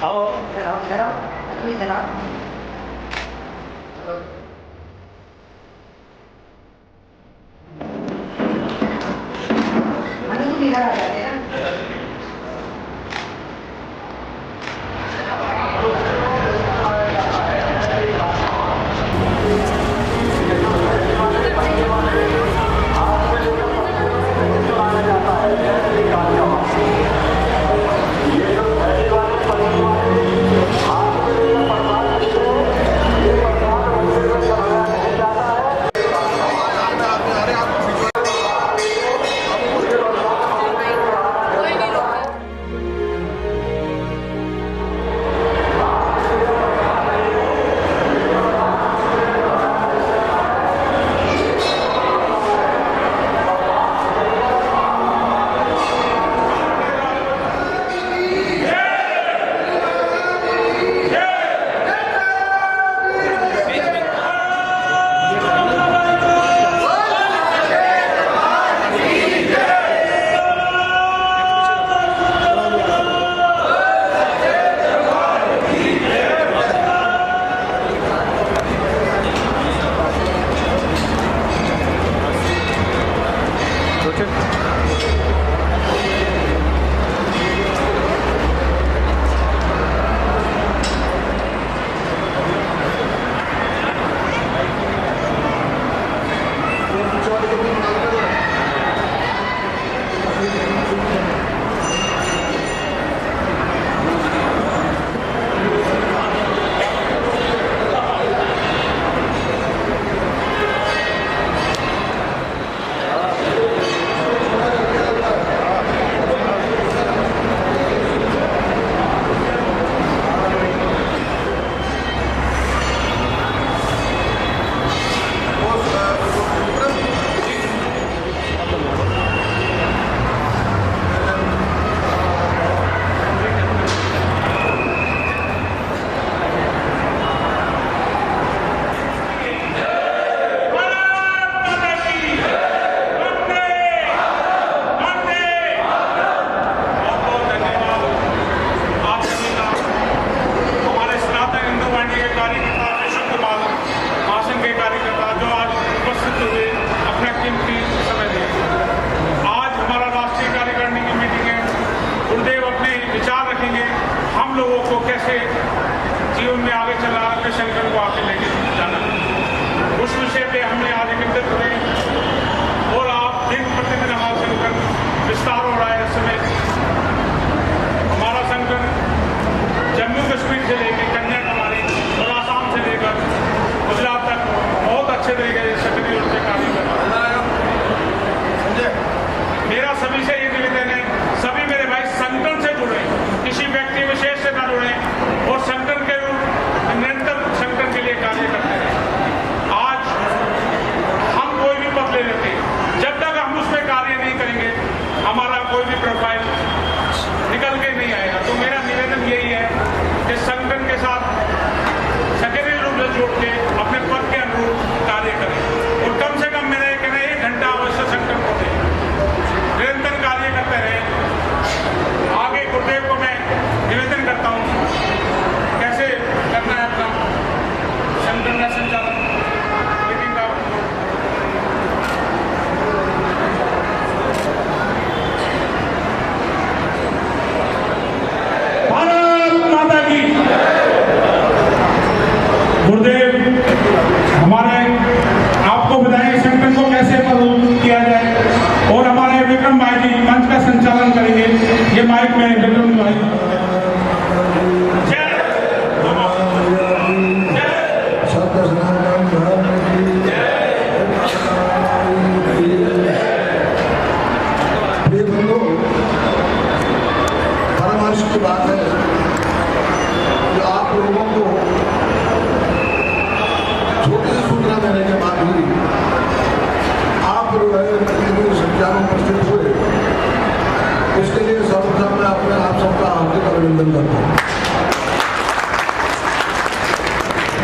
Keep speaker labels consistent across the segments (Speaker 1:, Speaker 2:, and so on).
Speaker 1: आओ
Speaker 2: इधर आओ तुम इधर आओ। मनु तुम इधर आ जाते ना।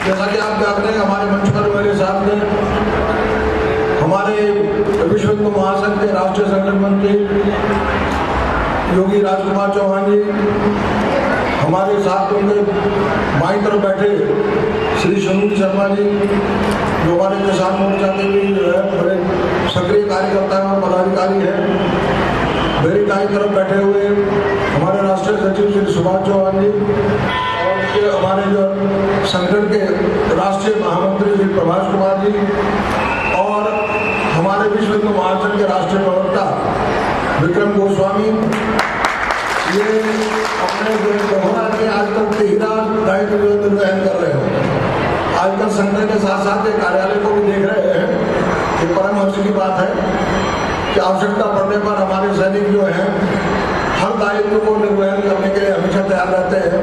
Speaker 3: जैसा कि आप जानते हैं हमारे मंच पर मेरे साथ हमारे विश्व हिंदू महासंघ के राष्ट्रीय संगठन मंत्री योगी राजकुमार चौहान जी, हमारे साथ उनके बाईं तरफ बैठे श्री सुनील शर्मा जी, जो हमारे किसान मोर्चा के भी जो है बड़े सक्रिय कार्यकर्ता हैं और पदाधिकारी हैं। मेरी दाईं तरफ बैठे हुए हमारे राष्ट्रीय सचिव श्री सुभाष चौहान जी और हमारे जो संगठन के राष्ट्रीय महामंत्री श्री प्रभाष कुमार जी और हमारे विश्व हिंदू महासंघ के राष्ट्रीय प्रवक्ता विक्रम गोस्वामी। ये अपने जो दोहरा के आज तक तेहरा दायित्व निर्वहन कर रहे हैं। आजकल संगठन के साथ साथ ये कार्यालय को भी देख रहे हैं। ये परम हर्ष की बात है कि आवश्यकता पड़ने पर हमारे सैनिक जो हैं हर दायित्व को निर्वहन करने के लिए हमेशा तैयार रहते हैं।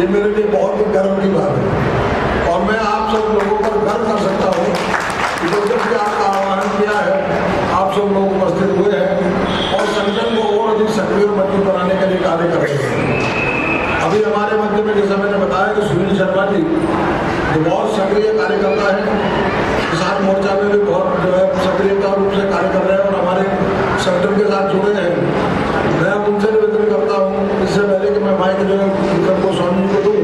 Speaker 3: ये मेरे लिए बहुत ही गर्व की बात है और मैं आप सब लोगों पर गर्व कर सकता हूँ कि जब भी आपका आह्वान किया है आप सब लोग उपस्थित हुए हैं और संगठन को और अधिक सक्रिय और मजबूत बनाने के लिए कार्य कर रहे हैं। अभी हमारे मध्य में जैसा मैंने बताया कि सुनील शर्मा जी जो बहुत सक्रिय कार्यकर्ता है, किसान मोर्चा में भी बहुत जो है सक्रियता रूप से कार्य कर रहे हैं और हमारे संगठन के साथ जुड़े हैं। मैं उनसे निवेदन करता हूँ इससे पहले कि मैं माइक जो है विक्रम गोस्वामी को दूँ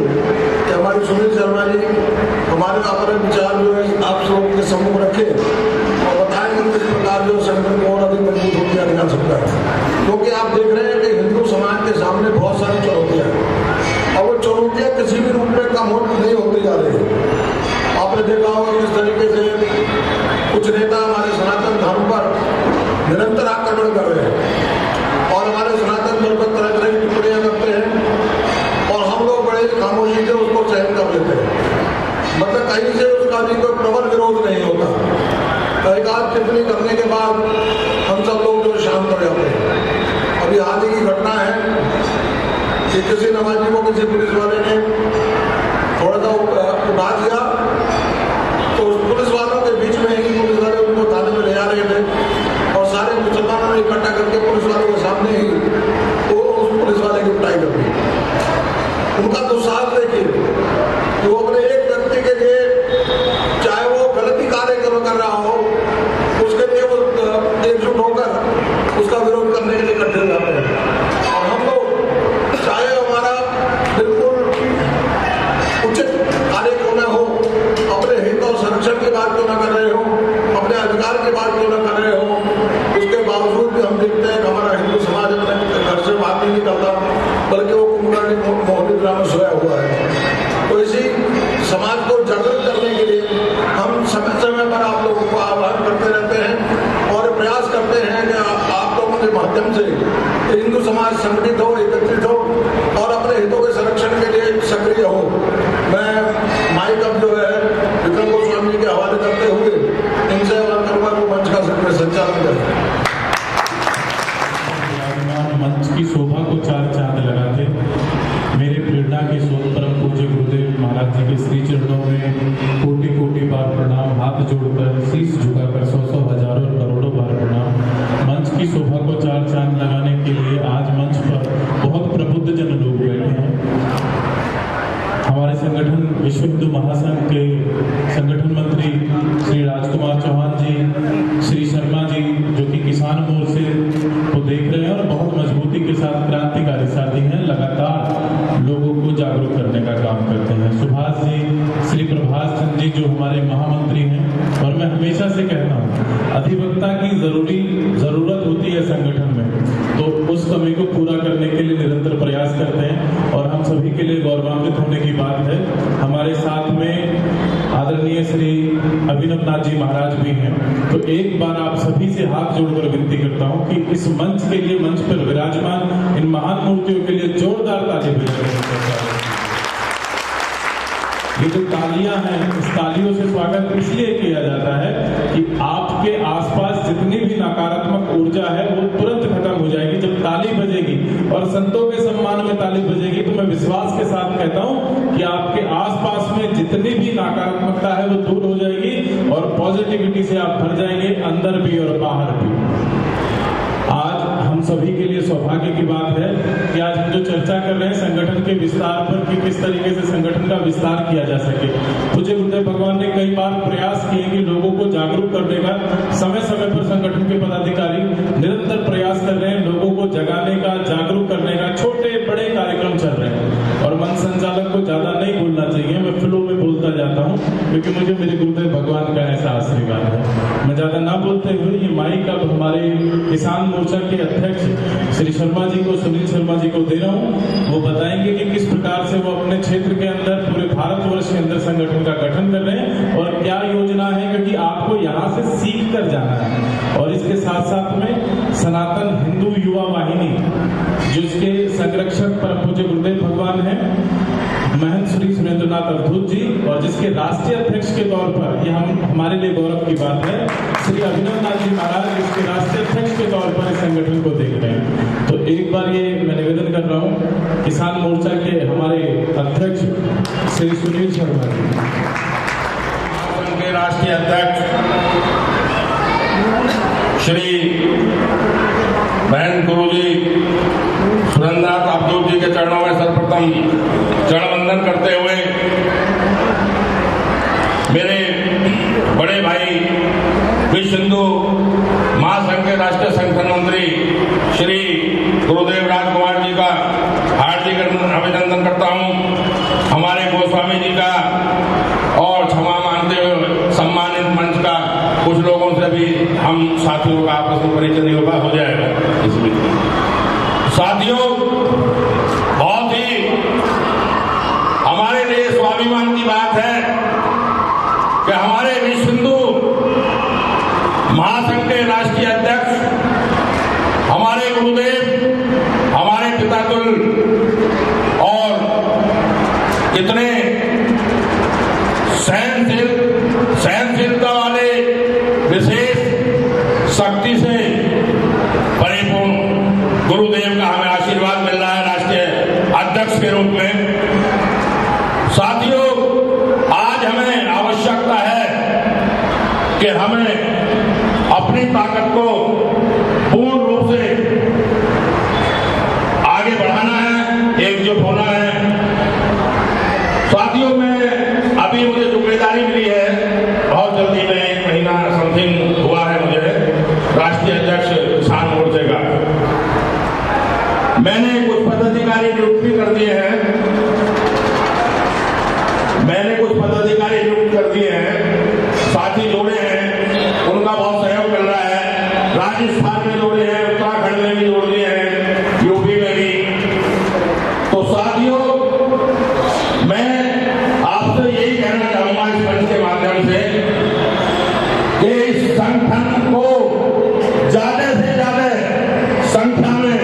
Speaker 3: कि हमारे सुनील शर्मा जी हमारे अपने विचार जो है आप सबों के सम्मुख रखें और बताएं कि किस प्रकार जो संगठन को और अधिक मजबूत होकर किया जा सकता है। क्योंकि आप देख रहे हैं कि हिंदू समाज के सामने बहुत सारी चुनौतियाँ हैं और वो चुनौतियाँ किसी भी रूप में कम नहीं होती जा रही है। आपने देखा होगा किस तरीके से कुछ नेता हमारे सनातन धर्म पर निरंतर आक्रमण कर रहे हैं और हमारे सनातन धर्म पर तरह तरह की टिप्पणियां करते हैं और हम लोग बड़े खामोशी से उसको सहन कर लेते हैं। मतलब कहीं से उसका भी कोई प्रबल विरोध नहीं होता। एक आध टिप्पणी करने के बाद हम सब लोग जो शांत हो जाते हैं। अभी हाल ही की घटना है कि किसी नमाजी को किसी पुलिस वाले ने थोड़ा सा उठा दिया तो पुलिस वालों के बीच में ही पुलिस वाले उनको थाने में ले जा रहे थे और सारे मुसलमानों ने इकट्ठा करके पुलिस वालों के सामने ही वो उस पुलिस वाले की पिटाई कर दी। उनका दुस्साहस देखिए कि वो अपने एक व्यक्ति के लिए चाहे वो गलती कार्य कर रहा हो उसके लिए वो एकजुट होकर उसका विरोध करने के लिए इकट्ठे हो जाते हैं। और हम लोग चाहे हमारा बिल्कुल उचित कार्य क्यों न हो, अपने हित और संरक्षण की बात क्यों न कर रहे हो, अपने अधिकार की बात क्यों न कर रहे हो, उसके बावजूद भी हम देखते हैं कि हमारा हिंदू समाज अपने घर से बात नहीं करता बल्कि वो कुंभकर्ण मोहनी ड्रामा सोया हुआ है। तो इसी समाज को जागृत करने के लिए हम समय समय पर आप लोगों को आह्वान करते रहते हैं और प्रयास करते हैं कि आप लोगों के माध्यम से हिंदू समाज संगठित हो, एकत्रित हो और अपने हितों के संरक्षण के लिए सक्रिय हो। मैं माइक अब जो है विक्रम गोस्वामी के हवाले करते हुए इनसे आह्वान करूंगा वो मंच का संचालन करें।
Speaker 1: मंच की शोभा को चार चांद लगाते मेरे प्रेरणा के स्रोत परम पूज्य गुरुदेव महाराज जी के श्री चरणों में कोटि कोटि बार प्रणाम, हाथ जोड़कर शीश झुकाकर सौ सौ हजारों और करोड़ों बार प्रणाम। मंच की शोभा को चार चांद लगाने के लिए आज मंच पर बहुत प्रबुद्ध जन लोग बैठे हैं। हमारे संगठन विश्व हिंदू महासंघ के संगठन मंत्री श्री राजकुमार चौहान जी, श्री शर्मा जी जो कि किसान मोर्चे को देख रहे हैं और बहुत मजबूती के साथ क्रांतिकारी साथी हैं, लगातार लोगों को जागरूक करने का काम करते हैं। सुभाष जी, श्री प्रभाष चंद्र जी जो हमारे महामंत्री हैं और मैं हमेशा से कहता हूँ अधिवक्ता की जरूरत होती है संगठन में, तो उस कमी को पूरा करने के लिए निरंतर प्रयास करते हैं और हम सभी के लिए गौरवान्वित होने की बात है। हमारे साथ में आदरणीय श्री अभिनव नाथ जी महाराज भी हैं, तो एक बार आप सभी से हाथ जोड़कर विनती करता हूं कि इस मंच के लिए, मंच पर विराजमान इन महान मूर्तियों के लिए जोरदार ताली बजाएं। ये जो तालियां हैं, इस तालियों से स्वागत इसलिए किया जाता है कि आपके आसपास जितनी भी नकारात्मक ऊर्जा है वो तुरंत खत्म हो जाएगी जब ताली बजेगी और संतों के सम्मान में ताली बजेगी। तो मैं विश्वास के साथ कहता हूं कि आपके आसपास में जितनी भी नकारात्मकता है वो दूर हो जाएगी और पॉजिटिविटी से आप भर जाएंगे, अंदर भी और बाहर भी। आज हम सभी के लिए सौभाग्य की बात है कि आज हम जो चर्चा कर रहे हैं संगठन के विस्तार पर कि किस तरीके से संगठन का विस्तार किया जा सके। पूज्य गुरुदेव भगवान ने कई बार प्रयास किए कि लोगों को जागरूक करने का, समय समय पर संगठन के पदाधिकारी निरंतर प्रयास कर रहे हैं, लोगों को जगाने का, जागरूक करने का, छोटे बड़े कार्यक्रम चल रहे हैं और चाहता हूँ, क्योंकि मुझे मेरे गुरुदेव भगवान का ऐसा आशीर्वाद है। मैं ज़्यादा ना बोलते हुए ये माइक अब हमारे किसान मोर्चा के अध्यक्ष श्री शर्मा जी को, सुनील शर्मा जी को दे रहा हूँ। वो बताएंगे कि किस प्रकार से वो अपने क्षेत्र के अंदर, पूरे भारतवर्ष के अंदर संगठन का गठन कर रहे हैं और क्या योजना है, क्योंकि आपको यहाँ से सीख कर जाना है। और इसके साथ साथ में सनातन हिंदू युवा वाहिनी, जिसके संरक्षक परम पूज्य गुरुदेव भगवान हैं महंत श्री सुरेंद्रनाथ अवधूत जी, और जिसके राष्ट्रीय अध्यक्ष के तौर पर, यह हमारे लिए गौरव की बात है, श्री अभिनव नाथ जी महाराज, जिसके राष्ट्रीय अध्यक्ष के तौर पर इस संगठन को देख रहे हैं। तो एक बार ये मैं निवेदन कर रहा हूँ किसान मोर्चा के हमारे अध्यक्ष श्री सुनील शर्मा जी,
Speaker 4: के राष्ट्रीय अध्यक्ष श्री महंत गुरु जी सुरेंद्रनाथ अवधूत जी के चरणों में सर्वप्रथम चरण वंदन करते हुए, मेरे बड़े भाई विश्व हिंदू महासंघ के राष्ट्रीय संगठन मंत्री श्री गुरुदेव राजकुमार जी का हार्दिक अभिनंदन करता हूं। हमारे गोस्वामी जी का और क्षमा मांगते हुए सम्मानित मंच का कुछ लोगों से भी हम साथियों का आपस में परिचय नहीं हो जाएगा। इसलिए साथियों, बहुत ही हमारे लिए स्वाभिमान की बात है कि हमारे विश्व हिंदू महासंघ के राष्ट्रीय अध्यक्ष, हमारे गुरुदेव, हमारे पितातुल्य और कितने सहनशीलता वाले, विशेष शक्ति से परिपूर्ण गुरुदेव का हमें आशीर्वाद मिल रहा है राष्ट्रीय अध्यक्ष के रूप में। साथियों, आज हमें आवश्यकता है कि हमें अपनी ताकत को पूर्ण रूप से आगे बढ़ाना है, एकजुट होना है। साथियों, मैं अभी मुझे जिम्मेदारी मिली है, बहुत जल्दी में 1 महीना समथिंग हुआ है मुझे राष्ट्रीय अध्यक्ष किसान मोर्चे का। मैंने कुछ पदाधिकारी नियुक्त भी कर दिए हैं, साथी जोड़े हैं, उनका बहुत सहयोग मिल रहा है। राजस्थान में जोड़े हैं, उत्तराखंड में भी जोड़ दिए हैं, यूपी में भी। तो साथियों, मैं आपसे यही कहना चाहूंगा इस मंच के माध्यम से कि इस संगठन को ज्यादा से ज्यादा संख्या में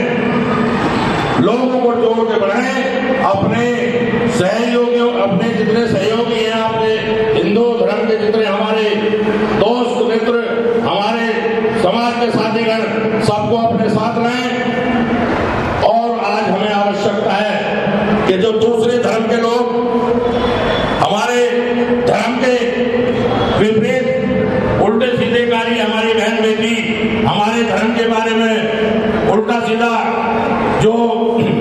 Speaker 4: लोगों को जोड़ के बढ़ाएं। अपने सहयोगियों, अपने जितने सहयोगी हैं, अपने हिंदू धर्म के जितने हमारे दोस्त मित्र, हमारे समाज के साथीगण, सबको अपने साथ लाएं। और आज हमें आवश्यकता है कि जो दूसरे धर्म के लोग हमारे धर्म के विपरीत उल्टे सीधे कार्य, हमारी बहन बेटी हमारे धर्म के बारे में उल्टा सीधा जो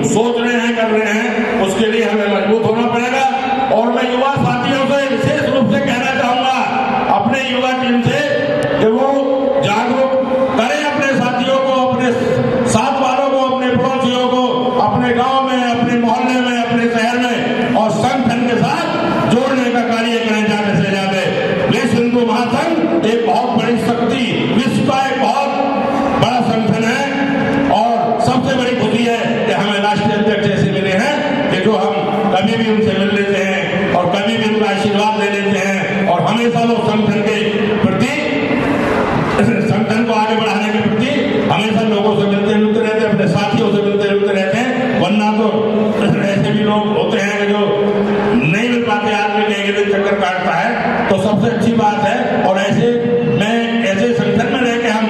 Speaker 4: सोच रहे हैं, कर रहे हैं, उसके लिए हमें मजबूत होना पड़ेगा। और मैं युवा साथियों से विशेष रूप से कहना चाहूंगा, अपने युवा टीम से, कि वो जागरूक करें अपने साथियों को, अपने साथ वालों को, अपने पड़ोसियों को, अपने गांव में, अपने मोहल्ले में, अपने शहर में, और संगठन के साथ जोड़ने का कार्य करें ज्यादा से ज्यादा। विश्व हिंदू महासंघ एक बहुत बड़ी शक्ति, विश्व का एक बहुत बड़ा संगठन है। और सबसे बड़ी खुशी है कि हमें राष्ट्रीय अध्यक्ष ऐसे मिले हैं कि जो हम कभी भी उनसे मिल लेते हैं और कभी भी उनका आशीर्वाद ले लेते हैं, और हमेशा वो संगठन के प्रति, संगठन को आगे बढ़ाने के प्रति हमेशा लोगों से मिलते जुलते रहते हैं, अपने साथियों से मिलते जुलते रहते हैं। वरना तो ऐसे भी लोग होते हैं कि जो नहीं मिल पाते, आदमी कहीं के चक्कर काटता है। तो सबसे अच्छी बात है, और ऐसे में ऐसे संगठन में रह के हम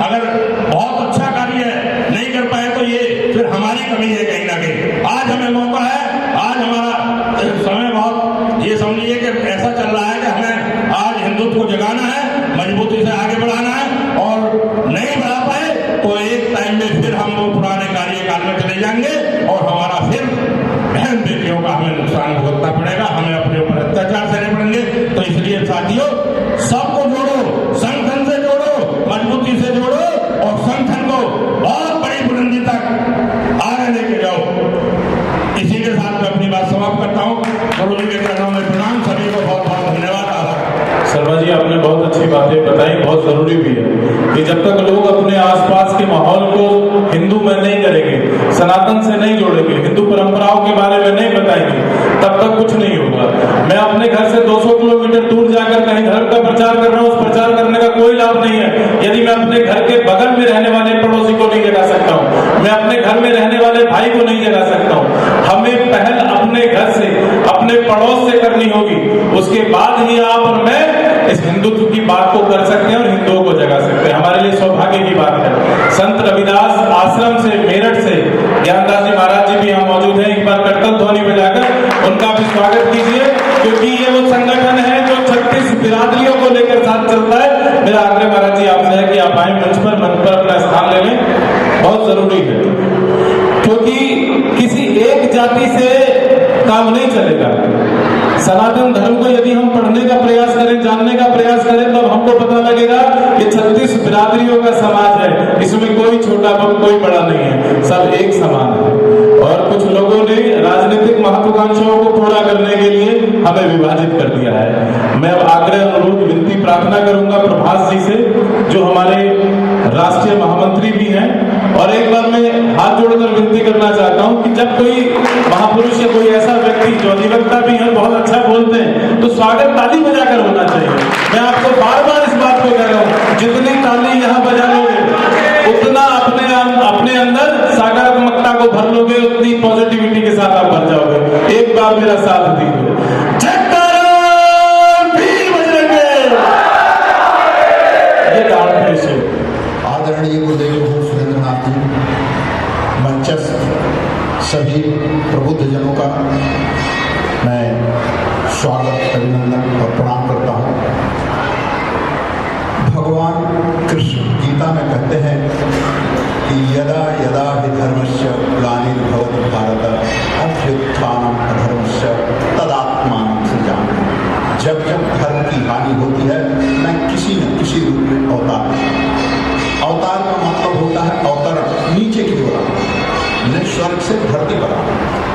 Speaker 4: अगर बहुत अच्छा कार्य नहीं कर पाए तो ये फिर हमारी कमी है कहीं ना कहीं। आज हमें मौका है, आज हमारा समय बहुत, ये समझिए कि ऐसा चल रहा है कि हमें आज हिंदुत्व को जगाना है, मजबूती से आगे बढ़ाना है। और नहीं बढ़ा पाए तो एक टाइम में फिर हम वो पुराने कार्यकाल में चले जाएंगे और हमारा फिर बहन बेटियों का हमें नुकसान भुगतना पड़ेगा, हमें अपने ऊपर अत्याचार सहने पड़ेंगे। तो इसलिए साथियों, सबको जोड़ो, संगठन से जोड़ो, मजबूती से जोड़ो, और संगठन को बहुत बड़ी बुलंदी तक आगे लेके जाओ। इसी के
Speaker 1: जरूरी भी है कि जब तक लोग अपने आसपास के माहौल को हिंदू में नहीं करेंगे, सनातन से नहीं जोड़ेंगे, हिंदू परंपराओं के बारे में नहीं बताएंगे, तब तक कुछ नहीं होगा। मैं अपने घर से 200 किलोमीटर दूर जाकर कहीं धर्म का प्रचार कर रहा हूँ, उस प्रचार करने का कोई लाभ नहीं है यदि मैं अपने घर के बगल में रहने वाले पड़ोसी को नहीं जगा सकता हूँ, मैं अपने घर में रहने वाले भाई को नहीं जगा सकता हूँ। हमें पहल अपने घर से, अपने पड़ोस से करनी होगी, उसके बाद ही आप और मैं इस हिंदुत्व की बात को कर सकते हैं और हिंदुओं को जगा सकते हैं। हमारे लिए सौभाग्य की बात है। संत रविदास आश्रम से, मेरठ से ज्ञानदास जी महाराज जी भी यहाँ मौजूद हैं। एक बार करतल ध्वनि बजाकर उनका भी स्वागत कीजिए, क्योंकि ये वो संगठन है जो 36 बिरादरियों को लेकर साथ चलता है। मेरा आग्रह महाराज जी आपसे है कि आप आए मंच पर अपना स्थान ले लें, बहुत जरूरी है, क्योंकि किसी एक जाति से काम नहीं चलेगा। सनातन धर्म को यदि हम पढ़ने का प्रयास करें, जानने का प्रयास करें, तब हमको पता लगेगा कि 36 बिरादरियों का समाज है, इसमें कोई छोटा कोई बड़ा नहीं है, सब एक समान है। और कुछ लोगों ने राजनीतिक महत्वाकांक्षाओं को पूरा करने के लिए हमें विभाजित कर दिया है। मैं अब आग्रह, अनुरोध, विनती, प्रार्थना करूंगा प्रभास जी से, जो हमारे राष्ट्रीय महामंत्री भी हैं, और एक बार मैं हाथ जोड़कर विनती करना चाहता हूं कि जब कोई महापुरुष या कोई ऐसा व्यक्ति जो अधिवक्ता भी है, बहुत अच्छा बोलते हैं, तो स्वागत ताली बजाकर होना चाहिए। मैं आपको बार बार इस बात को कह रहा हूं, जितनी ताली यहाँ बजा लोगे उतना अपने अंदर सकारात्मकता को भर लोगे, उतनी पॉजिटिविटी के साथ आप भर जाओगे। एक बार मेरा साथ दीजिए।
Speaker 5: आदरणीय गुरुदेव सुरेंद्रनाथ जी, मंचस्थ सभी प्रबुद्ध जनों का मैं स्वागत, अभिनंदन और प्रणाम करता हूँ। भगवान कृष्ण गीता में कहते हैं कि यदा यदा हि धर्मस्य ग्लानिर्भवति भारत अभ्युत्थानम् अधर्मस्य तदात्मानं सृजामि। जब जब धर्म की हानि होती है, मैं किसी न किसी रूप में अवतार। अवतार का मतलब होता है अवतरण, नीचे की ओर, न स्वर्ग से धरती पर।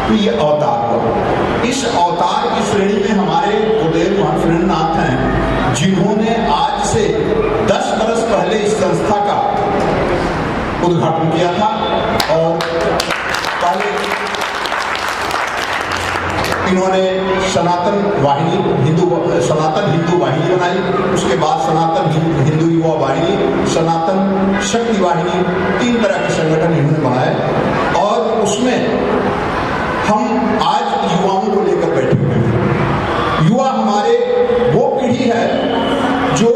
Speaker 5: तो ये अवतार हुआ। इस अवतार की श्रेणी में हमारे गुरुदेव महंत सुरेंद्रनाथ हैं, जिन्होंने आज से 10 वर्ष पहले इस संस्था का उद्घाटन किया था। और पहले इन्होंने सनातन हिंदू वाहिनी बनाई, उसके बाद सनातन हिंदू युवा वाहिनी, सनातन शक्ति वाहिनी, 3 तरह के संगठन इन्होंने बनाए। और उसमें हम आज युवाओं को लेकर बैठे हुए हैं। युवा हमारे वो पीढ़ी है जो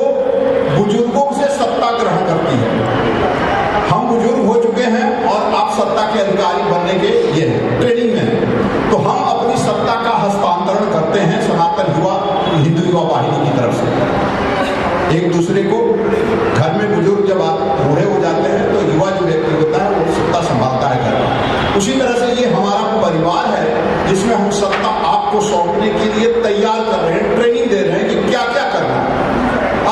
Speaker 5: बुजुर्गों से सत्ता ग्रहण करती है। हम बुजुर्ग हो चुके हैं और आप सत्ता के अधिकारी बनने के ये हैं, ट्रेनिंग में हैं। तो हम अपनी सत्ता का हस्तांतरण करते हैं सनातन हिंदू युवा वाहिनी की तरफ से। एक दूसरे को घर में बुजुर्ग जब आप बूढ़े हो जाते हैं तो युवा जो व्यक्ति होता है वो सत्ता संभालता है घर में। उसी तरह से ये हमारा परिवार है जिसमें हम सत्ता आपको सौंपने के लिए तैयार कर रहे हैं, ट्रेनिंग दे रहे हैं कि क्या क्या करना है।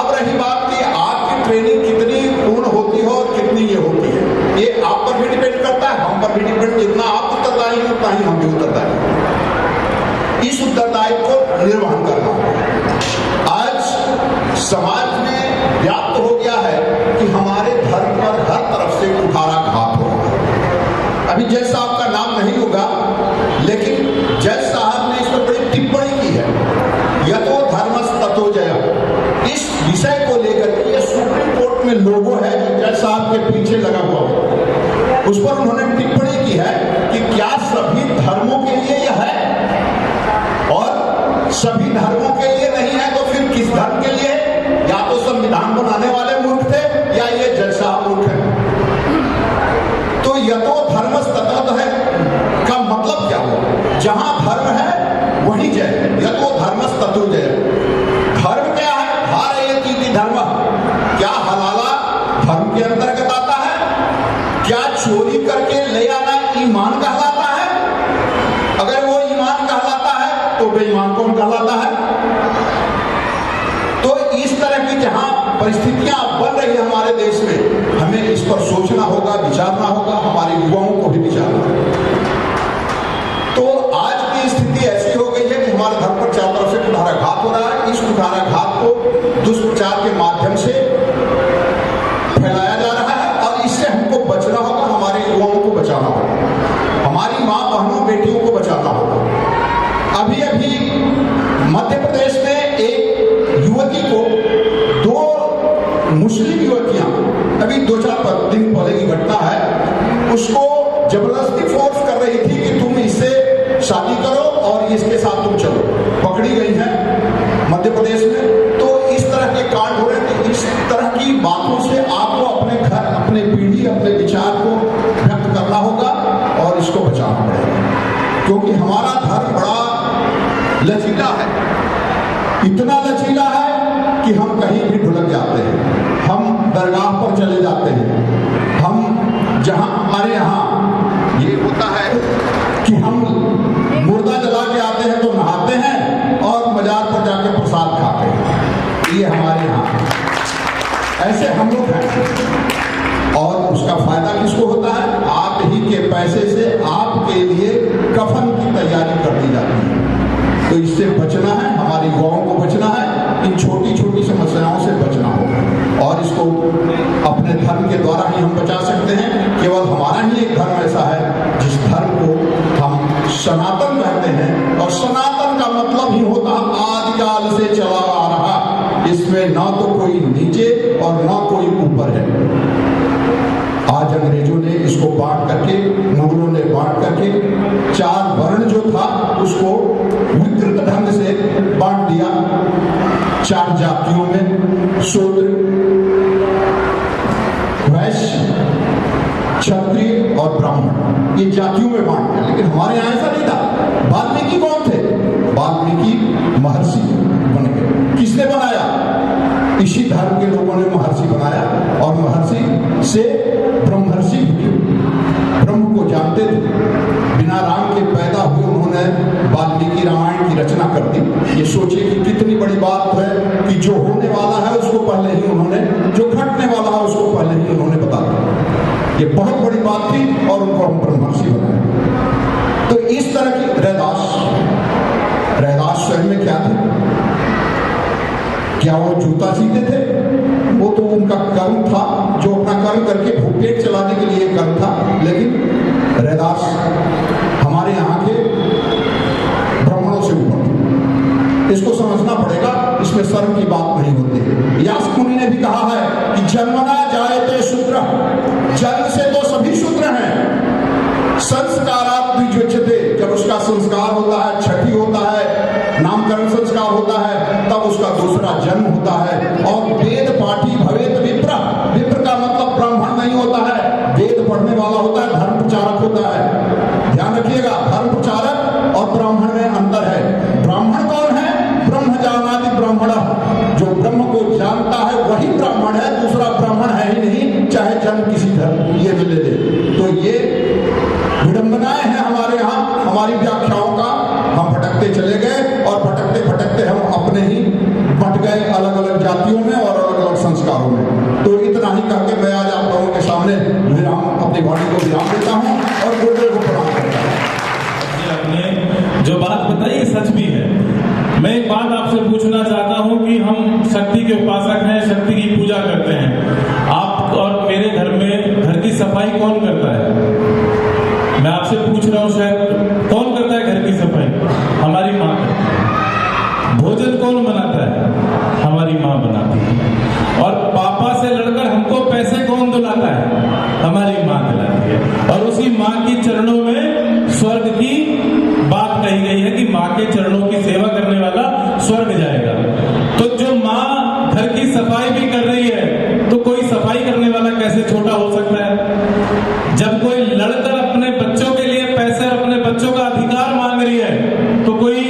Speaker 5: अब रही बात कि आपकी ट्रेनिंग कितनी पूर्ण होती है और कितनी ये होती है, ये आप पर भी डिपेंड करता है, हम पर भी डिपेंड। जितना आप उत्तरदायी हैं उतना ही हम भी उत्तरदायी हैं। इस उत्तरदायित्व को निर्वहन करना आज समाज में व्याप्त हो गया है कि हमारे धर्म पर हर तरफ से कुठाराघात हो रहा है। अभी जज साहब का नाम नहीं होगा, लेकिन जज साहब ने इस पर बड़ी टिप्पणी की है, यतो धर्मस्ततो जयः। इस विषय को लेकर के ये सुप्रीम कोर्ट में लोगो है जो जज साहब के पीछे लगा हुआ है, उस पर उन्होंने टिप्पणी की है कि क्या सभी धर्मों के लिए यह है, और सभी धर्मों के लिए नहीं है तो फिर किस धर्म के लिए है? या तो संविधान बनाने वाले मूर्ख थे या ये जज साहब मूर्ख है। तो यतो धर्मस्ततो है का मतलब क्या हुआ? जहां धर्म है वहीं जय, यतो धर्मस्ततो जय। धर्म क्या है? धारयति धर्म। क्या हलाला धर्म के अंतर्गत आता है? क्या चोरी करके ले आना ईमान कहलाता है? अगर वो ईमान कहलाता है तो बेईमान कौन कहलाता है? तो इस तरह की जहां परिस्थितियां बन रही है हमारे देश में, हमें इस पर सोचना होगा, विचारना होगा, हमारे युवाओं को भी विचारना होगा। तो आज की स्थिति ऐसी हो गई है कि हमारे धर्म पर चारों तरफ से कुठाराघात हो रहा है। इस कुठाराघात को दुष्प्रचार के माध्यम से हमारी माँ बहनों बेटियों को बचाना होगा। अभी अभी मध्य प्रदेश में एक युवती को, 2 मुस्लिम युवतियां, अभी 2-4 दिन पहले की घटना है, उसको जबरदस्ती फोर्स कर रही थी कि तुम इससे शादी करो और इसके साथ तुम चलो, पकड़ी गई है मध्य प्रदेश में। तो इस तरह के कांड हो रहे थे। इस तरह की बातों से आपको अपने घर, अपने पीढ़ी, अपने विचार को व्यक्त करना होगा और इसको बचाना पड़ेगा, क्योंकि हमारा धर्म बड़ा लचीला है, इतना लचीला है कि हम कहीं भी ढुलक जाते हैं, हम दरगाह पर चले जाते हैं, हम जहां हमारे यहाँ ये होता है कि हम मुर्दा जला के आते हैं तो नहाते हैं और मजार पर जाके प्रसाद खाते हैं, ये हमारे यहाँ ऐसे हम लोग हैं। और उसका फायदा किसको होता है? आप ही के पैसे से आपके लिए कफन की तैयारी कर दी जाती है। तो इससे बचना है, हमारी गौओं को बचना है, इन छोटी छोटी समस्याओं से बचना होगा और इसको अपने धर्म के द्वारा ही हम बचा सकते हैं। केवल हमारा ही एक धर्म ऐसा है जिस धर्म को हम सनातन कहते हैं, और सनातन का मतलब ही होता है आदिकाल से चला आ रहा, इसमें ना तो कोई नीचे और ना कोई ऊपर है। आज अंग्रेजों ने इसको बांट करके, मुगलों ने बांट करके 4 वर्ण जो था उसको विकृत ढंग से बांट दिया 4 जातियों में, शूद्र, वैश्य, क्षत्रिय और ब्राह्मण, ये जातियों में बांट दिया। लेकिन हमारे यहाँ ऐसा नहीं था। वाल्मीकि कौन थे? वाल्मीकि महर्षि बन गए। किसने बनाया? इसी धर्म के लोगों ने महर्षि बनाया और महर्षि से ब्रह्मर्षि हुए। ब्रह्म को जानते थे, बिना राम के पैदा हुए उन्होंने वाल्मीकि रामायण की रचना कर दी। ये सोचिए कि कितनी बड़ी बात है कि जो होने वाला है उसको पहले ही उन्होंने, जो घटने वाला है उसको पहले ही उन्होंने बता दिया। ये बहुत बड़ी बात थी और उनको हम ब्रह्मर्षि बनाए। तो इस तरह की रैदास स्वयं में क्या थे? क्या वो जूता सीते थे? वो तो उनका कर्म था, जो अपना कर्म करके भूपेट चलाने के लिए कर्म था। लेकिन रैदास हमारे यहाँ के ब्राह्मणों से ऊपर थे। इसको समझना पड़ेगा, इसमें शर्म की बात नहीं होती। यास मुनि ने भी कहा है कि जन्मना जायते शूद्र, जन्म से तो सभी शूद्र हैं। संस्कारात् द्विजोच्यते, जब उसका संस्कार होता है, छठी होता है, नामकरण संस्कार होता है, तब उसका दूसरा जन्म होता है। और वेद पाठी भवेत विप्र, विप्र का मतलब ब्राह्मण नहीं होता है, वेद पढ़ने वाला होता है, धर्म प्रचारक होता है। ध्यान रखिएगा, धर्म प्रचारक और ब्राह्मण में अंतर है। ब्राह्मण कौन है? ब्रह्म जानाति ब्राह्मण, जो ब्रह्म को जानता है वही ब्राह्मण है, दूसरा ब्राह्मण है ही नहीं, चाहे जन्म किसी धर्म ये भी ले ले। तो ये विडंबनाएं हैं हमारे यहाँ, हमारी व्याख्याओं का। हम भटकते चले गए और भटकते भटकते हम अपने ही बट गए अलग अलग जातियों में और अलग अलग संस्कारों में। तो इतना ही करके मैं आज आप लोगों के सामने विराम, अपनी वाणी को विराम देता हूँ और गुरुदेव को प्रणाम करता हूँ।
Speaker 1: आपने जो बात बताई सच भी है। मैं एक बात आपसे पूछना चाहता हूं कि हम शक्ति के उपासक हैं, शक्ति की पूजा करते हैं। आप और मेरे घर में घर की सफाई कौन करता है? मैं आपसे पूछ रहा हूं, शायद कौन करता है घर की सफाई? हमारी माँ करती है। भोजन कौन बनाता है? हमारी माँ बनाती है। और पापा से लड़कर हमको पैसे कौन दिलाता है? हमारी माँ दिलाती है। और उसी माँ की चरणों में स्वर्ग की बात कही गई है कि माँ के चरणों की सेवा करने वाला स्वर्ग जाएगा। तो जो माँ घर की सफाई भी कर रही है, तो कोई सफाई करने वाला कैसे छोटा हो सकता है? जब कोई लड़कर अपने बच्चों के लिए पैसे और अपने बच्चों का अधिकार मांग रही है, तो कोई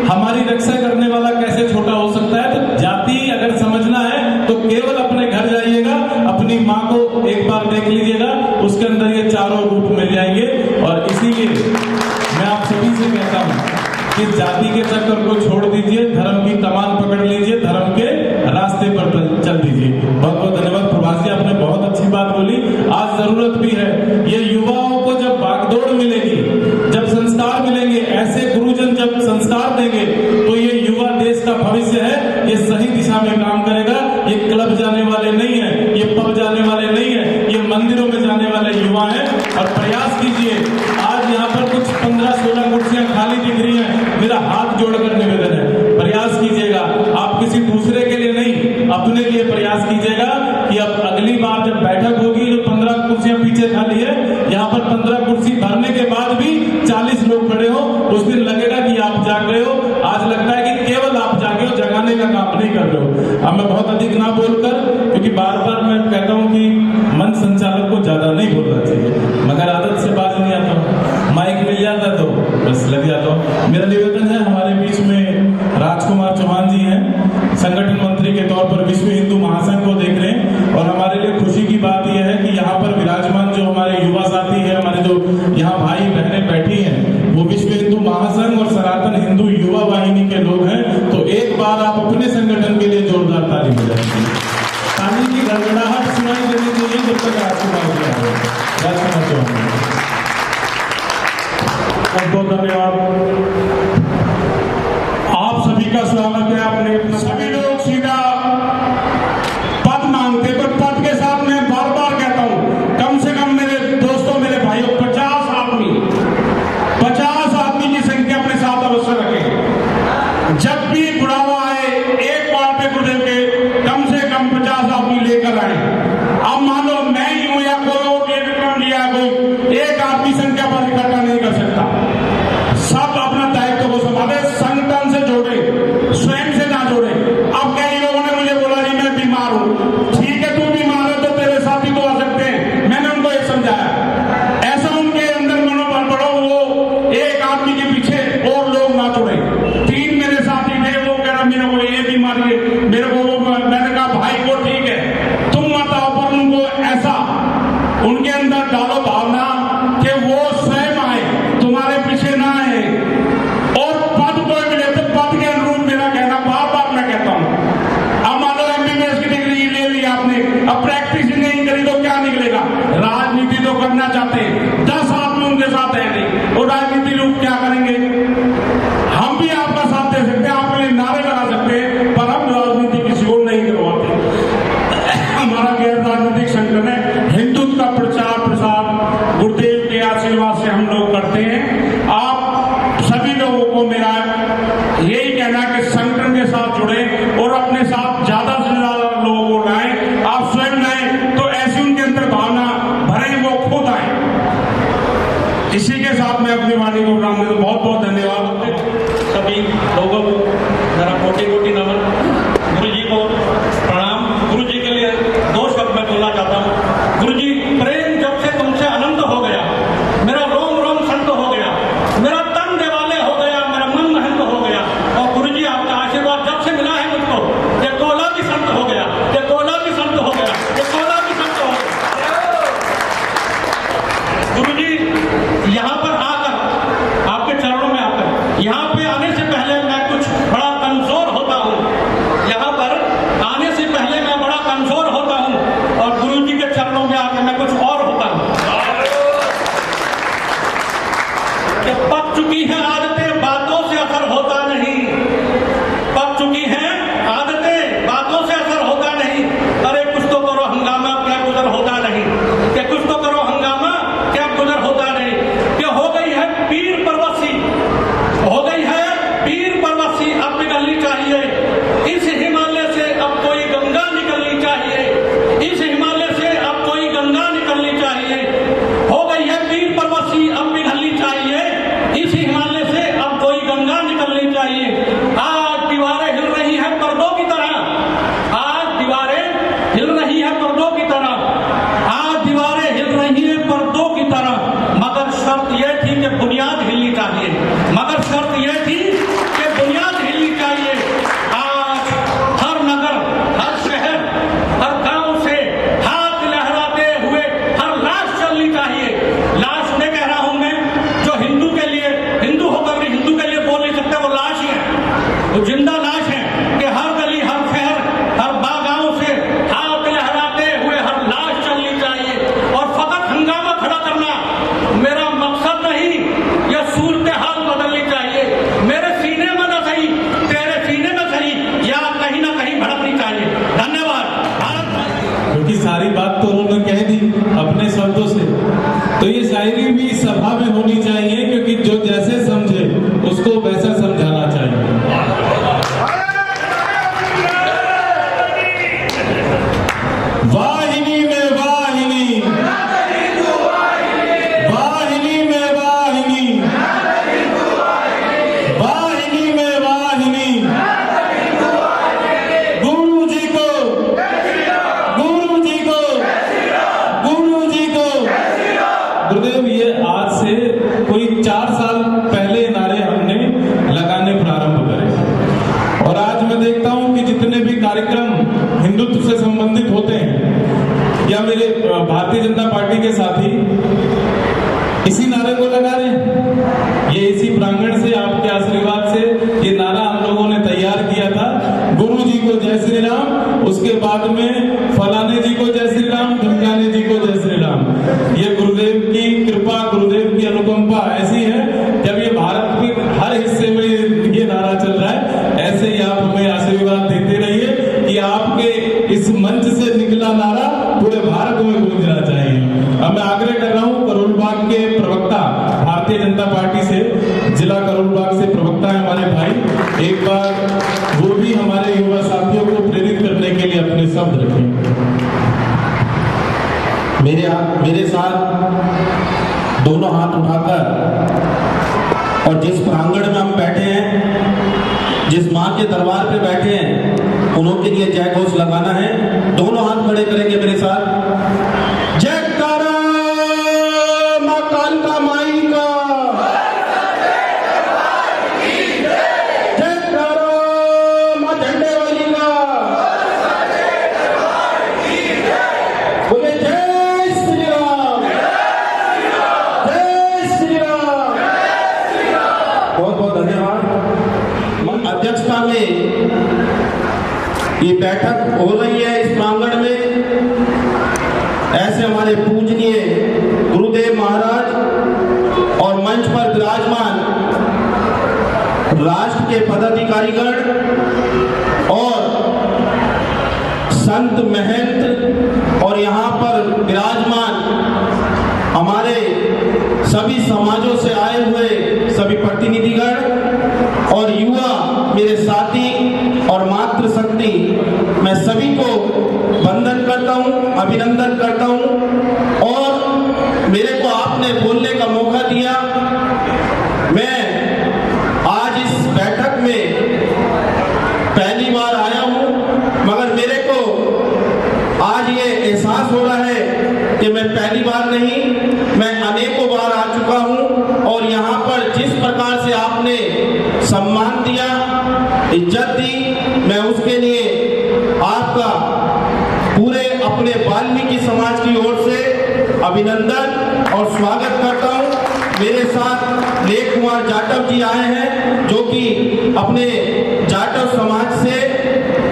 Speaker 1: हमारी रक्षा करने वाला कैसे छोटा हो सकता है? तो जाति अगर समझना है तो केवल अपने घर जाइएगा, अपनी माँ को एक बार देख लीजिएगा, उसके अंदर ये चारों रूप मिल जाएंगे। और इसीलिए मैं आप सभी से कहता हूं कि जाति के चक्कर को छोड़ दीजिए, धर्म की कमान पकड़ लीजिए, धर्म के रास्ते पर चल दीजिए। बहुत बहुत धन्यवाद। प्रभास जी, आपने बहुत अच्छी बात बोली। आज जरूरत भी है, ये युवाओं को जब भागदौड़ मिलेगी, जब संस्कार मिलेंगे, ऐसे गुरुजन जब संस्कार देंगे, तो ये युवा देश का भविष्य है। ये सही दिशा में काम करेगा। ये क्लब जाने वाले नहीं है, ये पब जाने वाले नहीं है, ये मंदिरों में जाने वाले युवा हैं। और प्रयास कीजिए, आज यहाँ पर बहनें बैठी हैं वो विश्व हिंदू महासंघ और सनातन हिंदू युवा वाहिनी के लोग हैं, तो एक बार आप अपने संगठन के लिए जोरदार ताली बजाइए। ताली की गड़गड़ाहट सुनाई देनी चाहिए जब तक आपके पास जाए। बात सुना चाहूंगा।
Speaker 6: बहुत बहुत धन्यवाद। आप सभी का स्वागत है। आपने सभी लोग सीधा पद मांगते, पर पद के साथ मैं बार बार कहता हूं, कम से कम मेरे दोस्तों, मेरे भाइयों, 50 आदमी की संख्या अपने साथ अवश्य रखें। जब भी बुढ़ावा आए, एक बार पे गुरुदेव के कम से कम 50 आदमी लेकर आए। अब मान लो मैं ही हूं या कोई और ये विक्रम लिया, कोई एक आदमी संख्या पर इकट्ठा नहीं कर सकता। सब अपना दायित्व को संभाले, संगठन से जोड़े, स्वयं से ना जोड़े। अब कई लोगों ने मुझे बोला जी मैं बीमार हूं। ठीक है, तू बीमार है तो तेरे साथी तो आ सकते हैं। मैंने उनको ये समझाया, ऐसा उनके अंदर मनोबल बढ़ो, वो एक आदमी के पीछे और लोग ना जोड़े। 3 मेरे साथी थे, वो कह रहा मेरे को ये बीमारी है, मेरे को वो। मैंने कहा भाई वो ठीक है, तुम मत आओ, पर उनको ऐसा उनके अंदर डालो भावना कि वो स्वयं आए, तुम्हारे पीछे ना आए। और पद कोई मिले तो पद के अनुरूप मेरा कहना बार बार मैं कहता हूं। अब मान लो MBBS की डिग्री ले ली आपने, अब प्रैक्टिस ही नहीं करी तो क्या निकलेगा? राजनीति तो करना चाहते हैं, 10 आदमी उनके साथ है नहीं, और राजनीति लोग क्या करेंगे? हम भी आपका साथ दे सकते हैं, आपके लिए नारे लगा सकते हैं, पर हम राजनीति किसी को नहीं करवाते। हमारा गैर राजनीतिक संगठन है, हिंदुत्व का प्रचार प्रसार गुरुदेव के आशीर्वाद से हम लोग करते हैं। आप सभी लोगों को मेरा यही कहना है कि संगठन के साथ जुड़े और अपने साथ ज्यादा से ज्यादा लोगों को लाएं। आप स्वयं लाएं तो ऐसी उनके अंदर भावना भरे, वो खुद आए। इसी के साथ मैं अपनी वाणी को विराम देता हूं। बहुत बहुत धन्यवाद
Speaker 7: सभी लोगों को, मेरा कोटि कोटि नमन। गुरु जी को प्रणाम। गुरु जी के लिए 2 शब्द मैं बोलना चाहता हूँ। गुरु जी, प्रेम जब से तुमसे अनंत हो गया, मेरा रोम रोम संत हो गया, मेरा तन देवालय हो गया, मेरा मन महंत हो गया। और गुरु जी आपका आशीर्वाद जब से मिला है मुझको, ये कोला भी संत हो गया, ये कोला भी संत हो गया, ये कोला भी संत हो गया। गुरु जी यहाँ पर आकर, आपके चरणों में आकर, यहाँ पे आने से पहले मैं कुछ बड़ा कमजोर होता हूँ। यहाँ पर आने से पहले मैं बड़ा कमजोर होता हूँ, और गुरु जी के चरणों में आकर मैं कुछ और होता हूँ। कि पक चुकी है आदतें, बातों से असर होता नहीं। पक चुकी है आदतें, बातों से असर होता नहीं। अरे कुछ तो करो हंगामा, क्या गुजर होता नहीं। कि कुछ तो करो हंगामा, क्या गुजर होता नहीं। कि हो गई है पीर परवसी, हो गई है पीर परवसी, अब निकलनी चाहिए इस हिमालय से, अब कोई गंगा निकलनी चाहिए इस हिमालय से, अब कोई गंगा निकलनी चाहिए। हो गई है पीर परवसी, अब निकलनी चाहिए इस हिमालय से, अब कोई गंगा निकलनी चाहिए। आज दीवारें हिल रही हैं पर्दों की तरह, आज दीवारें हिल रही हैं पर्दों की तरह, आज दीवारें हिल रही हैं पर्दों की तरह। मगर शर्त यह थी कि बुनियाद हिलनी चाहिए, मगर शर्त यह थी कि बुनियाद हिलनी चाहिए। आज हर नगर, हर शहर, हर गांव से हाथ लहराते हुए हर लाश चलनी चाहिए। लाश उन्हें कह रहा हूं मैं जो हिंदू के लिए, हिंदू होकर भी हिंदू के लिए बोल नहीं सकते, वो लाश ही है, वो जिंदा लाश है। कि हर गली, हर शहर, हर गांव से हाथ लहराते हुए हर लाश चलनी चाहिए। और फकत हंगामा खड़ा करना मेरा मकसद नहीं, यह सूरत हाल बदलनी चाहिए। मेरे सीने में न सही, तेरे सीने में सही, या कहीं ना कहीं भड़कनी चाहिए। धन्यवाद।
Speaker 1: क्योंकि सारी बात तो उन्होंने कह दी अपने शब्दों से, तो ये शायरी भी सभा में होनी चाहिए, क्योंकि जो जैसे समझे उसको वैसा समझाना चाहिए। वाहिनी में वाहिनी, वाहिनी में वाहिनी, वाहिनी में वाहिनी। गुरु जी को, गुरु जी को, गुरु जी को। गुरुदेव, ये आज से कोई 4 साल पहले नारे हमने लगाने प्रारंभ करे, और आज मैं देखता हूं कि जितने भी कार्यक्रम हिंदुत्व से संबंधित होते हैं, या मेरे भारतीय जनता पार्टी के साथी इसी नारे को लगा रहे हैं। बाद में फलाने जी को जय श्री राम, ढमकाने जी को जय श्री राम। ये गुरुदेव की कृपा, गुरुदेव की अनुकंपा ऐसी है, जब ये भारत के हर हिस्से में ये नारा चल रहा है, ऐसे ही आप हमें आशीर्वाद देते रहिए कि आपके इस मंच से निकला नारा पूरे भारत में गूंजना चाहिए। अब मैं आग्रह कर रहा हूँ करोलबाग के प्रवक्ता, भारतीय जनता पार्टी से, जिला करोलबाग से प्रवक्ता है हमारे भाई, एक बार वो भी हमारे युवा साथियों को प्रेरित करने के लिए अपने शब्द रखें।
Speaker 8: मेरे साथ दोनों हाथ उठाकर और जिस प्रांगण में हम बैठे हैं, जिस मां के दरबार पे बैठे हैं, उन्होंने लिए जय घोष लगाना है। दोनों हाथ खड़े करेंगे मेरे साथ। जयकारा मां कालिका माई का, जयकारा मां झंडे वाली का, बोले जय श्री राम, जय श्री राम। बहुत बहुत धन्यवाद। अध्यक्षता में ये बैठक हो रही है इस प्रांगण में, ऐसे हमारे पूजनीय गुरुदेव महाराज और मंच पर विराजमान राष्ट्र के पदाधिकारीगण और संत महंत और यहाँ पर विराजमान हमारे सभी समाजों से आए हुए सभी प्रतिनिधिगण और युवा मेरे साथी और मातृशक्ति, मैं सभी को वंदन करता हूँ, अभिनंदन करता हूँ। और मेरे को आपने बोलने का मौका दिया। मैं आज इस बैठक में पहली बार आया हूँ, मगर मेरे को आज ये एहसास हो रहा है कि मैं पहली बार नहीं, मैं अनेकों बार आ चुका हूँ। और यहाँ पर जिस प्रकार से आपने सम्मान दिया, इज्जत दी, मैं उसके लिए आपका पूरे अपने वाल्मीकि समाज की ओर से अभिनंदन और स्वागत करता हूं। मेरे साथ लेख कुमार जाटव जी आए हैं, जो कि अपने जाटव समाज से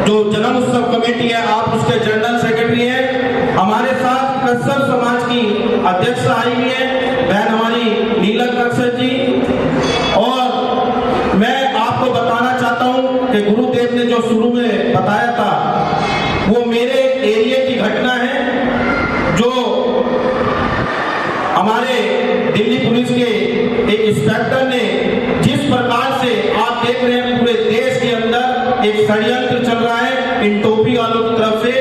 Speaker 8: जो जन्म उत्सव कमेटी है, आप उसके जनरल सेक्रेटरी हैं। हमारे साथ कश्यप समाज की अध्यक्ष आई हुई है बहन हमारी नीलम कश्यप जी। और मैं आपको बताना चाहता हूं कि गुरुदेव ने जो शुरू में बताया था, वो मेरे एरिया की घटना है, जो हमारे दिल्ली पुलिस के एक इंस्पेक्टर ने जिस प्रकार से आप देख रहे हैं पूरे देश के अंदर एक षड्यंत्र चल रहा है इन टोपी वालों की तरफ से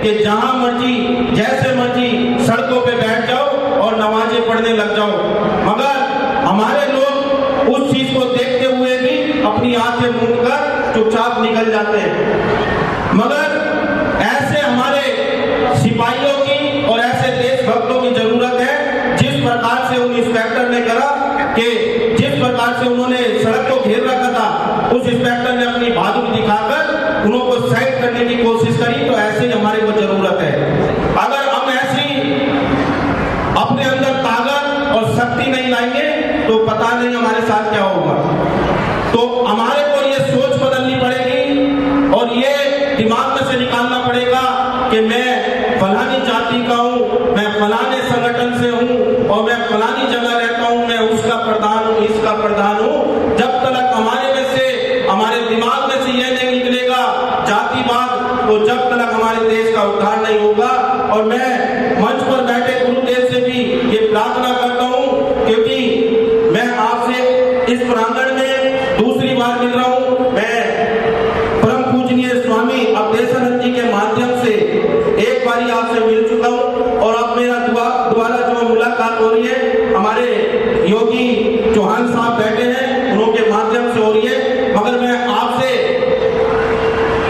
Speaker 8: कि जहां मर्जी जैसे मर्जी सड़कों पे बैठ जाओ और नमाजें पढ़ने लग जाओ। मगर हमारे लोग उस चीज को देखते हुए भी अपनी आंखें मूंद कर चुपचाप निकल जाते हैं। मगर ऐसे हमारे सिपाहियों की और ऐसे देशभक्तों की जरूरत है। जिस प्रकार से उन इंस्पेक्टर ने करा कि जिस प्रकार से उन्होंने सड़क को घेर रखा था, उस इंस्पेक्टर ने अपनी बहादुरी दिखाकर उनको साइड करने की कोशिश करी, तो ऐसे ही हमारे को जरूरत है। अगर हम ऐसी अपने अंदर ताकत और शक्ति नहीं लाएंगे तो पता नहीं हमारे साथ क्या होगा। तो हमारे को ये सोच बदलनी पड़ेगी और ये दिमाग में से निकालना पड़ेगा कि मैं फलानी जाति का हूँ, मैं फलाने संगठन से हूँ और मैं फलानी जगह रहता हूँ, मैं उसका प्रधान हूँ, इसका प्रधान हूँ। जब तक हमारे में से, हमारे दिमाग में से यह नहीं निकलेगा जातिवाद, तो जब तक हमारे देश का उद्धार नहीं होगा। और मैं मंच पर बैठे गुरुदेव से भी ये प्रार्थना करता हूँ, क्योंकि मैं आपसे इस प्रांगण में दूसरी बार मिल रहा हूँ। मैं परम पूजनीय स्वामी अवधेशानंद जी के माध्यम से एक बारी आपसे मिल चुका हूँ और अब मेरा दोबारा जो मुलाकात हो रही है, हमारे योगी चौहान साहब बैठे हैं, उनके माध्यम से हो रही है। मगर मैं आपसे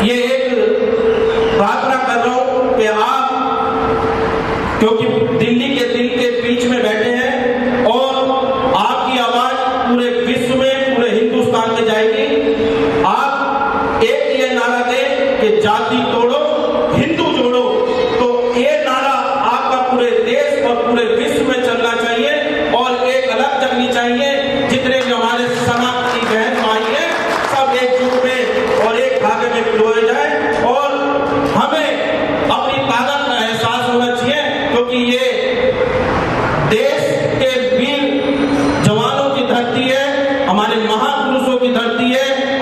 Speaker 8: ये एक प्रार्थना कर रहा हूँ कि आप, क्योंकि दिल्ली के दिल के बीच में बैठे हैं और आपकी आवाज पूरे विश्व में, पूरे हिंदुस्तान में जाएगी। आप एक ये नारा दें कि जाति तोड़ो हिंदू जोड़ो, तो ये नारा आपका पूरे देश और पूरे विश्व में चलना चाहिए और एक अलग जगनी चाहिए। जितने भी हमारे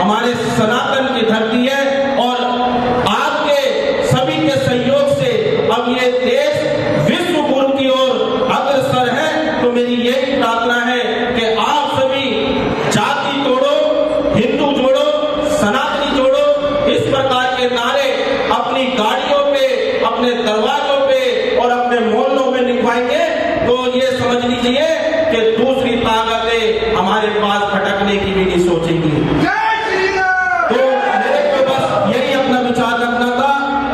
Speaker 8: हमारे सनातन की धरती है और आपके सभी के सहयोग से अब ये देश विश्व गुरु की ओर अग्रसर है। तो मेरी यही प्रार्थना है कि आप सभी जाति तोड़ो, हिंदू जोड़ो, सनातनी जोड़ो, इस प्रकार के नारे अपनी गाड़ियों पे, अपने दरवाजों पे और अपने मोहल्लों में लिखवाएंगे तो ये समझ लीजिए कि दूसरी ताकतें हमारे पास भटकने की भी नहीं सोचेंगी। तो मेरे को बस यही अपना विचार रखना था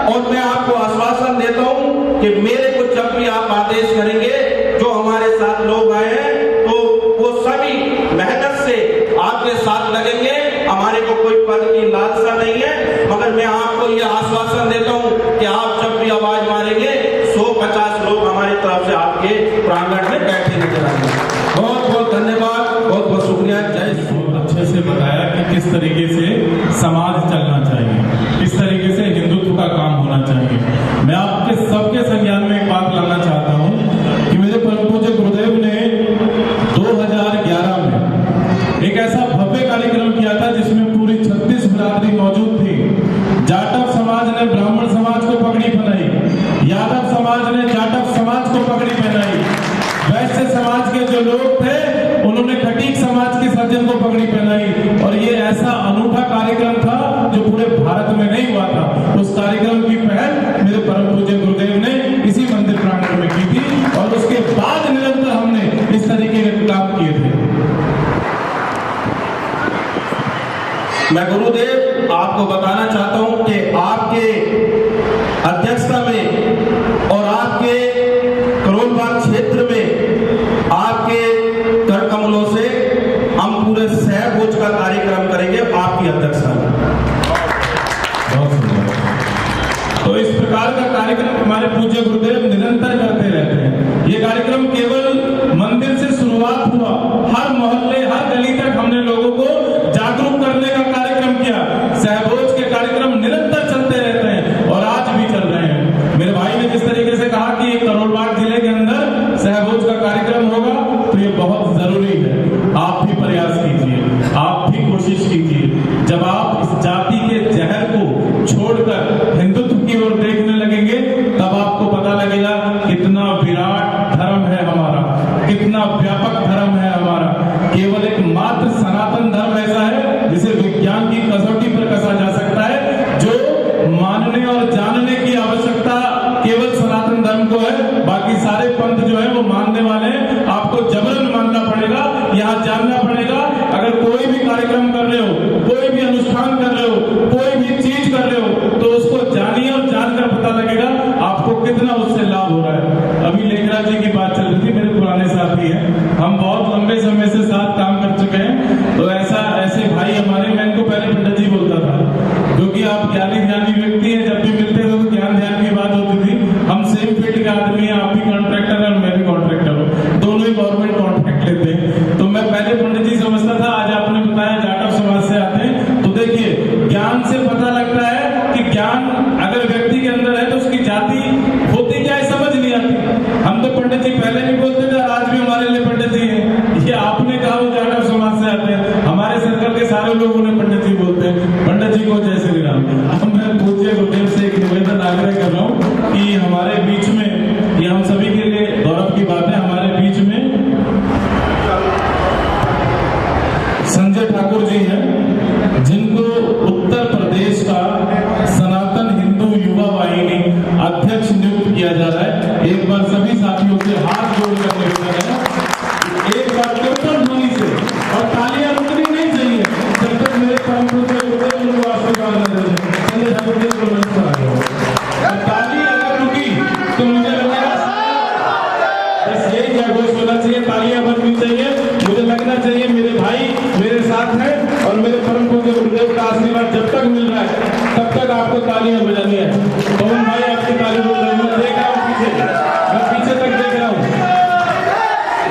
Speaker 8: और मैं आपको आश्वासन देता हूं कि मेरे को जब भी आप आदेश करेंगे, जो हमारे साथ लोग आए हैं तो वो सभी मेहनत से आपके साथ लगेंगे। हमारे को कोई पद की लालसा नहीं है, मगर मैं आपको ये आश्वासन देता हूं कि आप जब भी आवाज मारेंगे 150 लोग हमारी तरफ से आपके प्रांगण में बैठे नजर आएंगे। बहुत बहुत धन्यवाद, बहुत बहुत शुक्रिया। जय श्री राम।
Speaker 1: बहुत अच्छे से बताया कि किस तरीके से समाज चलना चाहिए, किस तरीके से हिंदुत्व का काम होना चाहिए। मैं आपके सबके संज्ञान में एक बात लाना चाहता हूं कि मेरे परम पूज्य गुरुदेव ने 2011 में एक ऐसा भव्य कार्यक्रम किया था जिसमें पूरी 36 बिरादरी मौजूद थी। जाटव समाज ने ब्राह्मण समाज को पगड़ी पहनाई, यादव समाज ने जाटव समाज को पगड़ी पहनाई, वैश्य समाज के जो लोग थे उन्होंने खटीक समाज के सज्जन को पगड़ी पहनाई। और ये ऐसा अनूठा कार्यक्रम था जो पूरे भारत में नहीं हुआ था। उस कार्यक्रम की पहल मेरे परम पूज्य गुरुदेव ने इसी मंदिर प्रांगण में की थी और उसके बाद निरंतर हमने इस तरीके के काम किए थे।
Speaker 8: मैं गुरुदेव आपको बताना चाहता हूं कि आपके अध्यक्षता में और आपके करोलबाग क्षेत्र में आपके कर कमलों से हम पूरे सहभोज का कार्यक्रम करेंगे आपकी अध्यक्षता में।
Speaker 1: बहुत सुंदर। तो इस प्रकार का कार्यक्रम हमारे पूज्य गुरुदेव निरंतर करते रहते हैं। ये कार्यक्रम केवल मंदिर से शुरुआत हुआ, हर मोहल्ले हर गली तक हमने लोगों को जागरूक करने का कार्यक्रम किया। सहभोज के कार्यक्रम निरंतर चलते रहते हैं और आज भी चल रहे हैं। मेरे भाई ने जिस तरीके से कहा कि करोलबाग जिले के अंदर सहभोज का कार्यक्रम होगा तो ये बहुत जरूरी है। आप भी प्रयास कीजिए, आप भी कोशिश कीजिए। जब आप इस जाति के जहर को छोड़कर हिंदुत्व की ओर देखने लगेंगे तब आपको पता लगेगा कितना विराट धर्म है हमारा, कितना व्यापक धर्म है हमारा। केवल एक मात्र सनातन धर्म ऐसा है जिसे विज्ञान की कसौटी पर कसा जा सकता है, जो मानने और जानने की आवश्यकता केवल सनातन धर्म को है। बाकी सारे पंथ जो है वो मानने वाले हैं, आपको जबरन मानना पड़ेगा, यहाँ जानना पड़ेगा। अगर कोई भी कार्यक्रम कर रहे हो, कोई भी अनुष्ठान कर रहे हो, कोई भी चीज कर रहे हो तो उसको जानिए और जानकर पता लगेगा आपको कितना उससे लाभ हो रहा है। अभी लेखराज जी की बात चल रही थी, मेरे पुराने साथी हैं, हम बहुत लंबे समय से साथ काम कर चुके हैं। तो ऐसे भाई हमारे, मैं इनको पहले पंडित जी बोलता था क्योंकि आप ज्ञानी व्यक्ति हैं, जब भी मिलते थे तो ज्ञान ध्यान की बात होती थी। हम सेम फील्ड के आदमी हैं, आप भी कॉन्ट्रैक्टर हैं और मैं भी कॉन्ट्रैक्टर हूँ, दोनों ही गवर्नमेंट कॉन्ट्रैक्ट लेते हैं। तो मैं पहले पंडित जी समझता था, आज आपने बताया जाटव समाज से आते हैं। तो देखिए, ज्ञान से पता लगता है कि ज्ञान अगर व्यक्ति के अंदर है तो उसकी जाति होती क्या है समझ नहीं आती। हम तो पंडित जी पहले भी बोलते थे, आज भी हमारे लिए पंडित जी हैं। ये आपने कहा वो जाटव समाज से आते हैं, हमारे सर्कल के सारे लोग उन्हें पंडित जी बोलते हैं। पंडित जी को जय श्री राम। मैं पूज्य गुरुदेव से एक निवेदन आग्रह कर रहा हूँ कि हमारे बीच में, ये हम सभी के लिए गौरव की बात है, हमारे बीच में संजय ठाकुर जी हैं जिनको उत्तर प्रदेश का सनातन हिंदू युवा वाहिनी अध्यक्ष नियुक्त किया जा रहा है। एक बार सभी साथियों से हाथ जोड़कर निवेदन है, एक बार कीर्तन ध्वनि से, और तालियां रुकनी नहीं चाहिए जब तक मेरे परम पूज्य गुरुदेव उनको आशीर्वाद न दे। संजय ठाकुर जी को नमस्कार। और ताली अगर रुकी तो मुझे लगेगा बस यही जयघोष होना चाहिए, तालियां बननी चाहिए। मुझे लगना चाहिए मेरे भाई मेरे साथ हैं और मेरे परम पूज्य गुरुदेव का आशीर्वाद जब तक मिल रहा है तब तक आपको तालियां बजानी है। पवन भाई आपकी ताली बोल रहे हैं, मैं देख रहा हूँ पीछे, मैं पीछे तक देख रहा हूँ।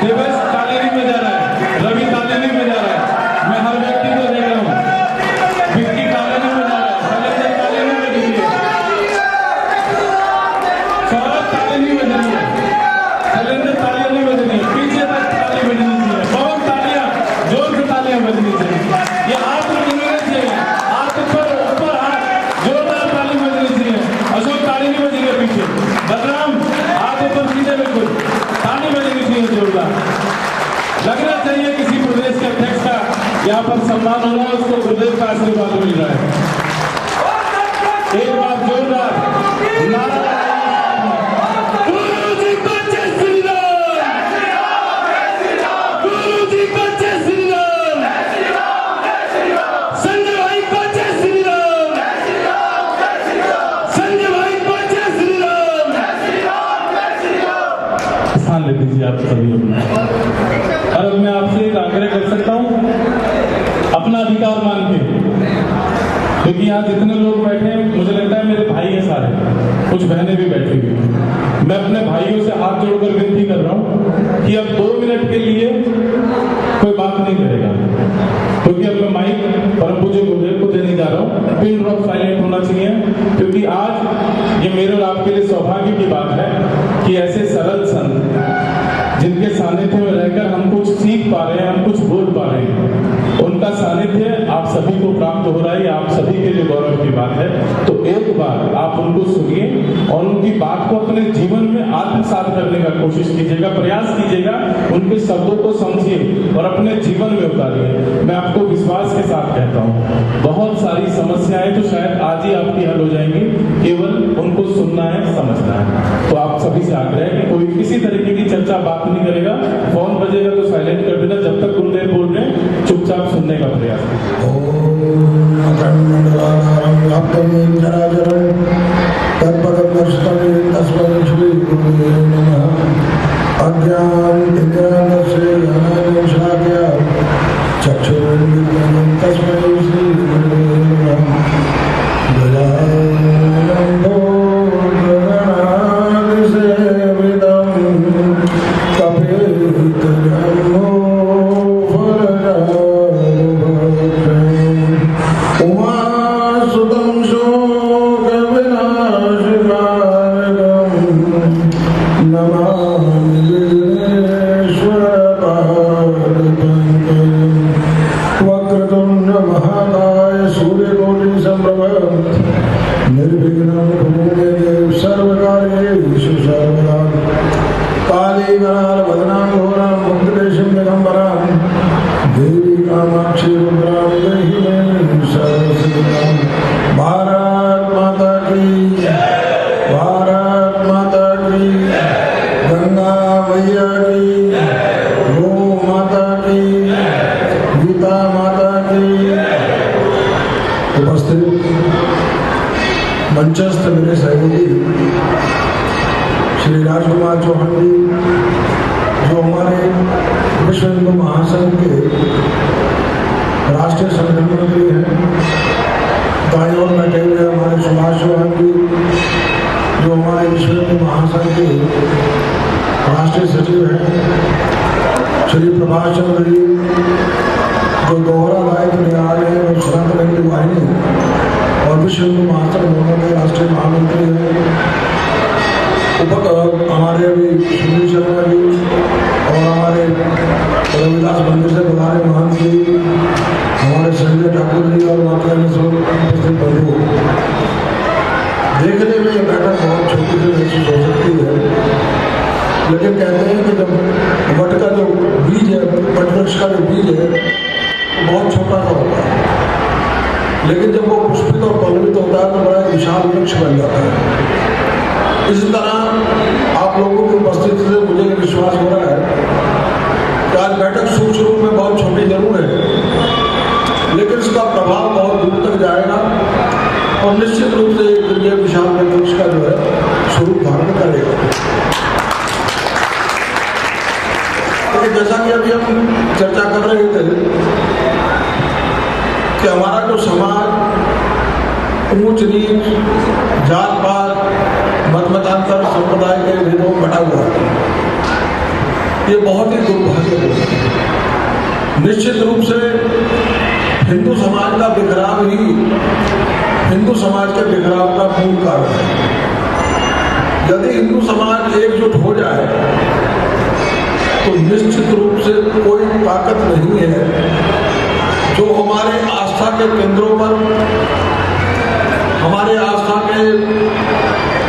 Speaker 1: देवस ताली नहीं बजा रहा है, रवि ताली नहीं बजा रहा है, मैं हर व्यक्ति को देख रहा हूँ। विक्की ताली नहीं बजा रहा है, शैलेंद्र ताली नहीं बज रही है, सौरभ ताली नहीं बज रही है, शैलेंद्र तालियां नहीं बज रही है, पीछे तक ताली बजनी चाहिए। पवन तालियां जोर से तालियां बजनी चाहिए। ये हाथ रुकने चाहिए। यहाँ पर सम्मान हो रहा है, उसको गुरुदेव का आशीर्वाद मिल रहा है। एक बार जोरदार नारा गुरु जी को जय श्री राम, गुरु जी को जय श्री राम, संजय भाई को जय श्री राम, संजय भाई को जय श्री राम। स्थान ले दीजिए आप सभी लोग। और अब मैं आपसे एक आग्रह कर सकता हूँ, अपना अधिकार मान के, क्योंकि यहाँ जितने लोग बैठे हैं मुझे लगता है मेरे भाई हैं सारे, कुछ बहनें भी बैठी हुई। मैं अपने भाइयों से हाथ जोड़कर विनती कर रहा हूँ कि अब 2 मिनट के लिए कोई बात नहीं करेगा, क्योंकि अब मैं माइक परम पूज्य गुरुदेव को देने जा रहा हूँ। पिन ड्रॉप साइलेंट होना चाहिए, क्योंकि आज ये मेरे और आपके लिए सौभाग्य की बात है कि ऐसे सरल संत जिनके सानिध्य में रहकर हम कुछ सीख पा रहे हैं, हम कुछ बोल पा रहे हैं, उनका सानिध्य आप सभी को प्राप्त हो रहा है। आप सभी के लिए गौरव की बात है। तो एक बार आप उनको सुनिए और उनकी बात को अपने जीवन में आत्मसात करने का कोशिश कीजिएगा, प्रयास कीजिएगा, उनके शब्दों को समझिए और अपने जीवन में उतारिए। मैं आपको विश्वास के साथ कहता हूँ, बहुत सारी समस्याएं तो शायद आज ही आपकी हल हो जाएंगी, केवल उनको सुनना है, समझना है। तो आप सभी से आग्रह है कि कोई किसी तरीके की चर्चा बात नहीं करेगा, फोन बजेगा तो साइलेंट कर देना, जब तक गुरुदेव बोल रहे हैं चुपचाप सुनने का प्रयास
Speaker 3: मंचस्थ मेरे सहयोगी श्री राजकुमार चौहान जी, जो हमारे विश्व हिंदू महासंघ के राष्ट्रीय संगठन मंत्री हैं। दाईं ओर बैठे हुए हमारे सुभाष चौहान जी, जो हमारे विश्व हिंदू महासंघ के राष्ट्रीय सचिव हैं। श्री प्रभाष चंद्र जी, जो दोहरा दायित्व निभा रहे हैं, सनातन हिंदू वाहिनी और विश्व हिंदू महासंघ दोनों के राष्ट्रीय महामंत्री हैं। हमारे अभी सुनील शर्मा जी और हमारे रविदास मंदिर से बुलारे महंत जी, हमारे संजय ठाकुर जी और माता उपस्थित बंधु। देखने में ये बैठक बहुत छोटी सी महसूस हो सकती है, लेकिन कहते हैं कि जब वट का जो बीज है, वट वृक्ष का जो बीज है, बहुत छोटा सा होता है, लेकिन जब वो पुष्पित और पल्लवित होता है तो बड़ा विशाल वृक्ष बन जाता है। इसी तरह आप लोगों की उपस्थिति से मुझे विश्वास हो रहा है कि आज बैठक सूक्ष्म रूप में बहुत छोटी जरूर है, लेकिन इसका प्रभाव बहुत दूर तक जाएगा और निश्चित रूप से एक ये विशाल वृक्ष का जो है स्वरूप धारण करेगा। तो जैसा कि अभी हम चर्चा कर रहे थे कि हमारा जो समाज ऊंच नीच, जात पात, मत मतांतर, संप्रदाय के भेदों में बटा हुआ है, ये बहुत ही दुर्भाग्यपूर्ण है। निश्चित रूप से हिंदू समाज का बिखराव ही हिंदू समाज के बिखराव का मूल कारण है। यदि हिंदू समाज एकजुट हो जाए तो निश्चित रूप से कोई ताकत नहीं है जो हमारे आस्था के केंद्रों पर, हमारे आस्था के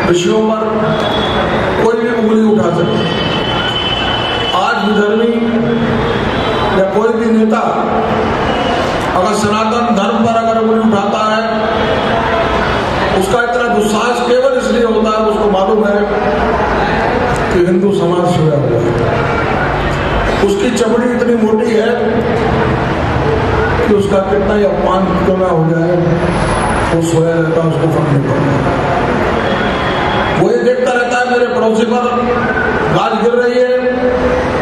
Speaker 3: विषयों पर कोई भी उंगली उठा सके। आज विधर्मी या कोई भी नेता उसकी चमड़ी इतनी मोटी है कि उसका कितना ही अपमान क्यों ना हो जाए, वो सोया रहता है, उसको फर्क नहीं पड़ता। वो ये देखता रहता है मेरे पड़ोसी पर गाज गिर रही है,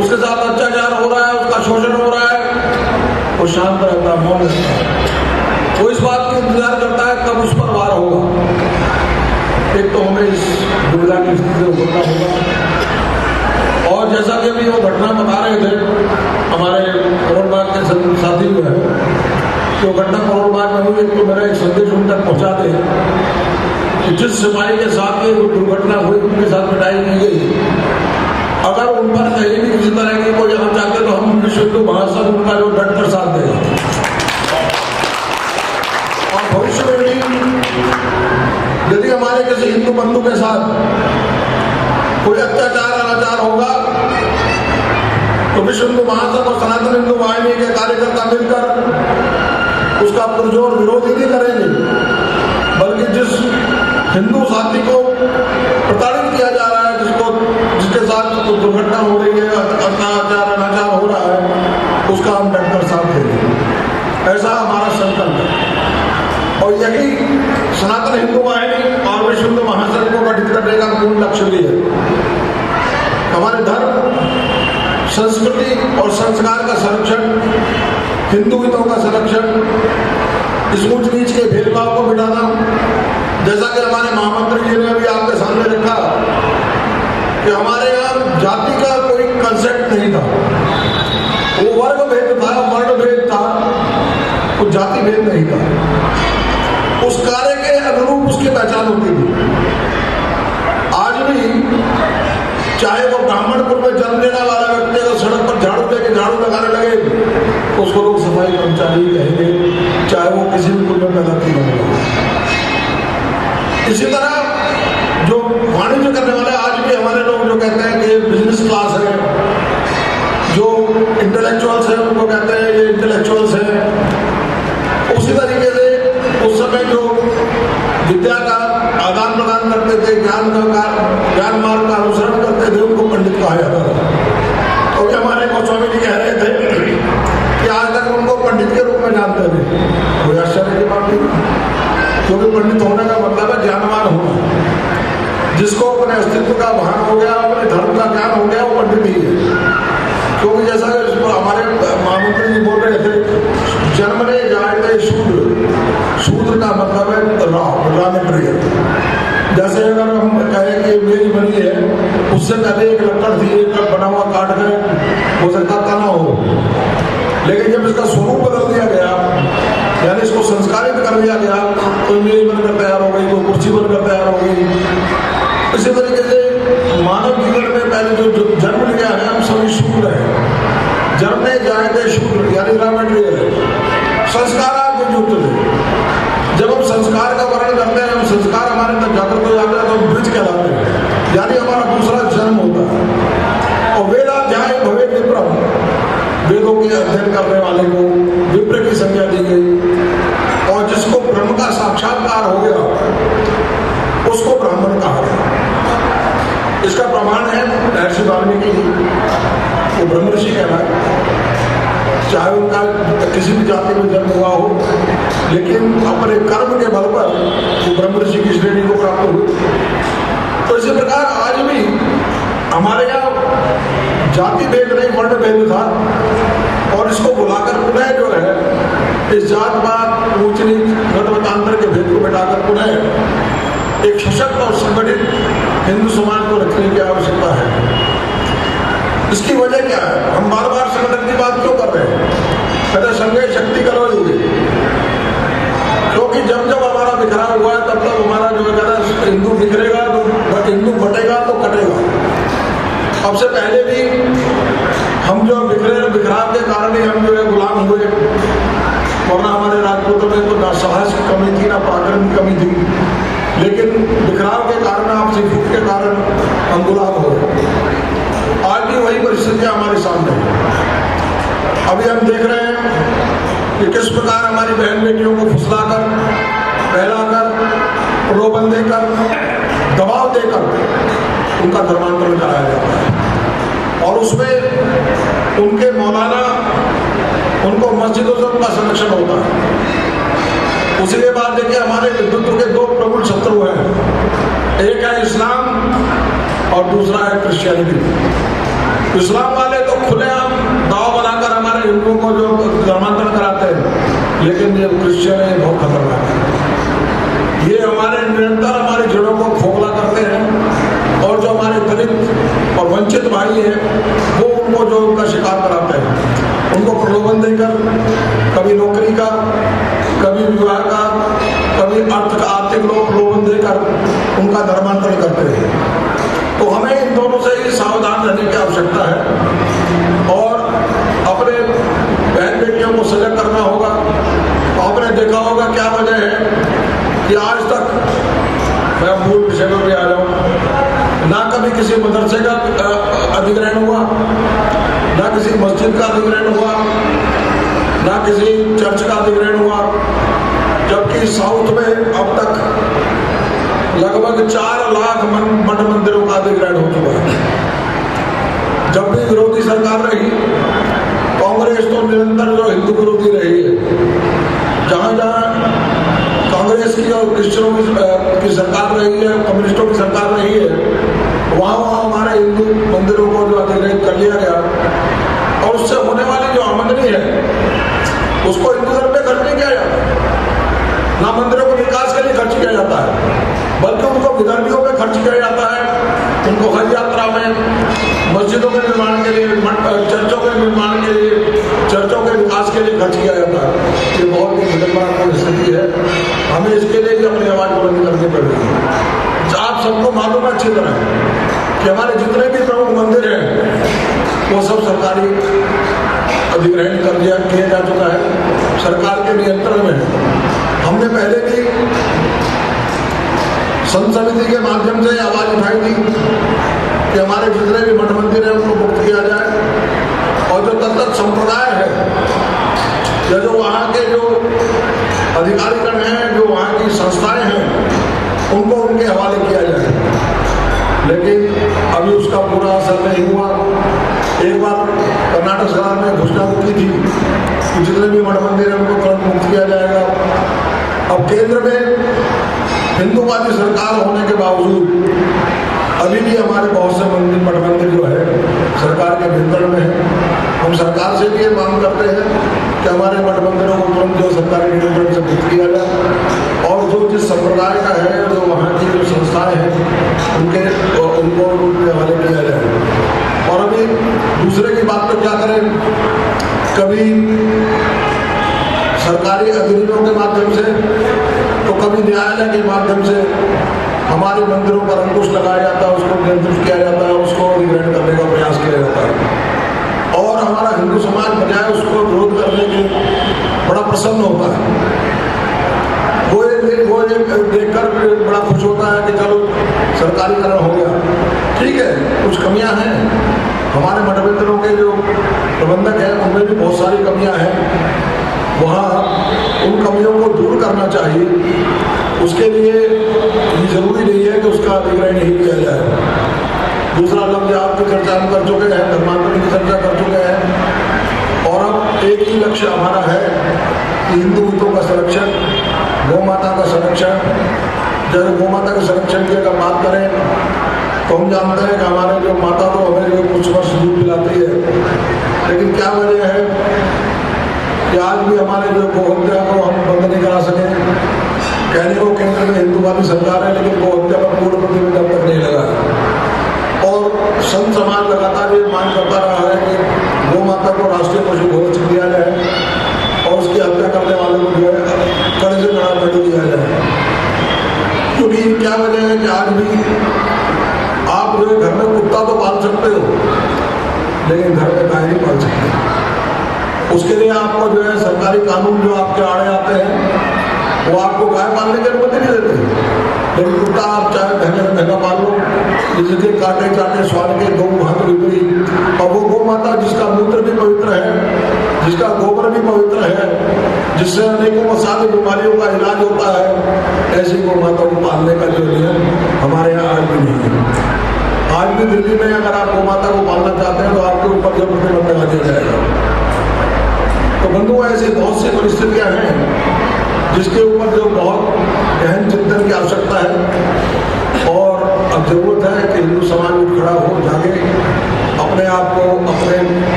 Speaker 3: उसके साथ अत्याचार हो रहा है, उसका शोषण हो रहा है, वो शांत रहता है, मौन रहता है। वो इस बात का इंतजार करता है कब उस पर वार होगा। एक तो हमें इस दुविधा की स्थिति से उभरना होगा। और जैसा कि अभी वो घटना बता रहे थे हमारे करोड़ बाग के साथी जो है, तो घटना करोड़ बाग में हुई, तो मेरा एक संदेश उन तक पहुंचा दे कि जिस सिपाही के साथ ये दुर्घटना हुई, उनके साथ पिटाई की गई, अगर उन पर कहीं भी किसी तरह की कोई हम चाहते तो हम विश्व हिंदू महासंघ उनका जो डट कर साथ देगा। और भविष्य में भी यदि हमारे किसी हिंदू बंधु के साथ कोई अत्याचार अनाचार होगा तो विश्व हिंदू महासंघ और सनातन हिंदू वाहिनी के कार्यकर्ता मिलकर उसका पुरजोर विरोध ही नहीं करेंगे, बल्कि जिस हिंदू साथी को प्रताड़ित किया जा रहा है, जिसके साथ दुर्घटना हो रही है, अत्याचार अनाचार हो रहा है, उसका हम डटकर साथ देंगे। ऐसा हमारा संकल्प है। और यही सनातन हिंदू वाहिनी और विश्व हिंदू महासंघ को गठित करने का मूल लक्ष्य भी है। हमारे धर्म, संस्कृति और संस्कार का संरक्षण, हिंदू हितों का संरक्षण, इस ऊंच नीच के भेदभाव को मिटाना, जैसा कि हमारे महामंत्री जी ने अभी आपके सामने रखा कि हमारे यहाँ जाति का कोई कंसेप्ट नहीं था, वो वर्ग भेद था, वर्ण भेद था, वो जाति भेद नहीं था। उस कार्य के अनुरूप उसकी पहचान होती थी। आज भी चाहे वो ब्राह्मणपुर में जन्म लेने वाला व्यक्ति अगर सड़क पर झाड़ू लेके झाड़ू लगाने लगे तो उसको लोग सफाई कर्मचारी कहेंगे, चाहे वो किसी भी कुल में पैदा क्यों न हो। इसी तरह जो वाणिज्य करने वाले आज भी हमारे लोग जो कहते हैं कि बिजनेस क्लास है, जो इंटेलेक्चुअल्स हैं उनको कहते हैं ये इंटेलेक्चुअल्स हैं। उसी तरीके से उस समय जो विद्या का आदान प्रदान करते थे, ज्ञान मार्ग का अनुसरण करते थे, उनको पंडित कहा जाता था। तो हमारे गोस्वामी जी कह रहे थे कि आज तक उनको पंडित के रूप में जानते थे। कोई आश्चर्य की बात नहीं, क्योंकि पंडित होने का मतलब है ज्ञानवान होना। जिसको अपने अस्तित्व का भान हो गया, अपने धर्म का ज्ञान हो गया, वो पंडित ही है। क्योंकि जैसा हमारे महामंत्री जी बोल रहे थे, जन्मने जाए शूद्र, शूद्र का मतलब है रॉ मटेरियल। जैसे अगर हम कहें कि मेरी बनी है, उससे पहले एक लकड़ थी, एक बना हुआ काट कर हो सकता था ना हो, लेकिन जब इसका स्वरूप बदल दिया गया, यानी इसको संस्कारित कर दिया गया, कोई मेज बनकर तैयार हो गई, कोई कुर्सी बनकर तैयार हो गई। इसी तरीके से मानव जीवन में पहले जो जन्म लिया है, हम सभी शूद्र हैं। जन्मने जाए थे शूद्र, यानी रॉ मटेरियल है। संस्कार आगे युक्त थे। जब हम संस्कार का वर्णन करते हैं, हम संस्कार हमारे अंदर जागृत हो जाते हैं तो हम द्विज कहलाते हैं, यानी हमारा दूसरा जन्म होता है। और वेदाध्याय भवे विप्रम, वेदों के अध्ययन करने वाले को विप्र की संज्ञा दी गई। और जिसको ब्रह्म का साक्षात्कार हो गया उसको ब्राह्मण कहा गया। इसका प्रमाण है महर्षि वाल्मीकि जी, वो ब्रह्म ऋषि कहलाए, चाहे उनका किसी भी जाति में जन्म हुआ हो, लेकिन अपने कर्म के बल पर वो ब्रह्म ऋषि की श्रेणी को प्राप्त हुए। तो इसी प्रकार आज भी हमारे यहाँ जाति भेद नहीं, वर्ण भेद था, और इसको बुलाकर पुनः जो है इस जात पात ऊंच नीच मत मतांतर के भेद को मिटाकर पुनः एक सशक्त और संगठित हिंदू समाज को रखने की आवश्यकता है। इसकी वजह क्या है? हम बार बार संगठन की बात क्यों कर रहे हैं? कहते संघे शक्ति करो युगे, क्योंकि जब जब हमारा बिखराव हुआ है तब तक हमारा जो है हिंदू बिखरेगा तो हिंदू बटेगा तो कटेगा। अब से पहले भी हम जो बिखराव के कारण ही हम जो है गुलाम हुए, वरना हमारे राजपूतों में तो ना साहस की कमी थी, ना पराक्रम की कमी थी, लेकिन बिखराव के कारण, आपसी फूट के कारण हम गुलाम हो गए। आज भी वही परिस्थितियां हमारे सामने हैं। अभी हम देख रहे हैं कि किस प्रकार हमारी बहन बेटियों को फुसलाकर, बहलाकर, प्रलोभन देकर, दबाव देकर उनका धर्मांतरण कराया जाता है। और उसमें उनके मौलाना, उनको मस्जिदों से उनका संरक्षण होता है। उसी के बाद देखिए हमारे हिंदुत्व के दो प्रमुख शत्रु हैं, एक है इस्लाम और दूसरा है क्रिश्चियनिटी। इस्लाम वाले तो खुलेआम दाव बनाकर हमारे हिंदुओं को जो धर्मांतरण कराते हैं, लेकिन ये क्रिश्चियन है, बहुत खतरनाक है। ये हमारे निरंतर हमारी जड़ों को खोखला करते हैं और जो हमारे दलित और वंचित भाई हैं वो उनको जो उनका शिकार कराते हैं, उनको प्रलोभन देकर कभी नौकरी का, कभी विवाह का, कभी अर्थ का, आर्थिक लोग प्रलोभन देकर उनका धर्मांतरण करते हैं। तो हमें इन दोनों से ही सावधान रहने की आवश्यकता है और अपने बहन बेटियों को सजग करना होगा। तो आपने देखा होगा क्या वजह है कि आज तक, मैं मूल विषय में भी आ जाऊँ, ना कभी किसी मदरसे का अधिग्रहण हुआ, ना किसी मस्जिद का अधिग्रहण हुआ, ना किसी चर्च का अधिग्रहण हुआ, जबकि साउथ में अब तक लगभग 4 लाख मठ मंदिरों का अधिग्रहण हो चुका है। जब भी विरोधी सरकार रही, कांग्रेस तो निरंतर जो हिंदू विरोधी रही है, जहां जहां कांग्रेस की और क्रिश्चियनों की सरकार रही है, कम्युनिस्टों की सरकार रही है, वहां वहां हमारे हिंदू मंदिरों को जो अधिग्रहित कर लिया गया और उससे होने वाली जो आमदनी है उसको हिंदू धर्म में खर्च नहीं किया जाता। ना मंदिरों को विकास के लिए खर्च किया जाता है, बल्कि उनको विधर्मियों में खर्च किया जाता है। उनको हज यात्रा में, मस्जिदों के निर्माण के लिए, चर्चों के निर्माण के लिए, चर्चों के विकास के लिए खर्च किया जाता है। ये बहुत ही विडंबनापूर्ण स्थिति है। हमें इसके लिए भी अपनी आवाज बुलंद करनी पड़ेगी। आप सबको मालूम है अच्छी तरह कि हमारे जितने भी प्रमुख मंदिर हैं वो सब सरकारी अधिग्रहण कर दिया किया जा चुका है, सरकार के नियंत्रण में है। हमने पहले भी संत समिति के माध्यम से आवाज उठाई थी कि हमारे जितने भी मठ मंदिर हैं उनको मुक्त किया जाए और जो तत्त संप्रदाय है या जो वहाँ के जो अधिकारीगण हैं, जो वहाँ की संस्थाएं हैं, उनको उनके हवाले किया जाए। लेकिन अभी उसका पूरा असर नहीं हुआ। एक बार कर्नाटक सरकार ने घोषणा की थी कि जितने भी मठ मंदिर हैं उनको तुरंत मुक्त किया जाएगा। अब केंद्र में हिंदूवादी सरकार होने के बावजूद अभी भी हमारे बहुत से मंदिर, मठ मंदिर जो है सरकार के नियंत्रण में है। हम सरकार से भी ये मांग करते हैं कि हमारे मठ मंदिरों को तुरंत जो सरकारी नियंत्रण से मुक्त किया जाए और जो जिस संप्रदाय का है, जो वहाँ की जो संस्थाएं हैं, उनको उनके हवाले किया जाए। और अभी दूसरे की बात तो क्या करें, कभी सरकारी अधिनियमों के माध्यम से तो कभी न्यायालय के माध्यम से हमारे मंदिरों पर अंकुश लगाया जाता है, उसको नियंत्रित किया जाता है, उसको अधिग्रहण करने का प्रयास किया जाता है। और हमारा हिंदू समाज बजाय उसको विरोध करने के बड़ा प्रसन्न होता है। वो देखकर बड़ा खुश होता है कि चलो सरकारीकरण हो गया। ठीक है, कुछ कमियां हैं, हमारे मठ मंदिरों के जो प्रबंधक हैं उनमें भी बहुत सारी कमियां हैं। वहाँ उन कमियों को दूर करना चाहिए। उसके लिए ये जरूरी नहीं है कि उसका अधिग्रहण ही किया जाए। दूसरा लफ्ज आपकी चर्चा हम कर चुके हैं, धर्मांतरण की चर्चा कर चुके हैं और अब एक ही लक्ष्य हमारा है कि हिंदू हितों का संरक्षण, गौ माता का संरक्षण। जब गौ माता के संरक्षण की अगर बात करें तो हम जानते हैं कि हमारे जो माता तो हमें जो कुछ वर्ष दूध पिलाती है, लेकिन क्या वजह है कि आज भी हमारे जो गौ हत्या को हम बंद नहीं करा सके। कहने को केंद्र में हिंदूवादी सरकार है, लेकिन गौ हत्या पर पूर्ण प्रतिबंध अब तक नहीं लगा है। और संत समाज लगातार ये मांग करता रहा है कि गौ माता को राष्ट्रीय पशु घोषित किया जाए और उसकी हत्या करने वालों को जो है कड़े से कड़ा दंड दिया जाए। क्योंकि क्या वजह है कि आज भी आप जो है घर में कुत्ता तो पाल सकते हो, लेकिन घर में गाय नहीं पाल सकते। उसके लिए आपको जो है सरकारी कानून जो आपके आड़े आते हैं वो आपको गाय पालने की अनुमति नहीं देते, लेकिन कुत्ता आप चाहे महंगा पाल लो, जिसके काटे चाटे स्वाद के गौ महत्व विपरीत। और वो गौ माता जिसका मूत्र भी पवित्र है, जिसका गोबर भी पवित्र है, जिससे अनेकों सारी बीमारियों का इलाज होता है, ऐसी गौ माता को पालने का जो नियम हमारे यहाँ आज भी नहीं है। आज भी दिल्ली में अगर आप गौ माता को पालना चाहते हैं तो आपके ऊपर जो प्रतिबंध लगा दिया जाएगा। तो बंधुओं, ऐसी बहुत सी परिस्थितियां हैं जिसके ऊपर जो बहुत गहन चिंतन की आवश्यकता है और अब जरूरत है कि हिंदू समाज उठ खड़ा हो, जागे, अपने आप को, अपने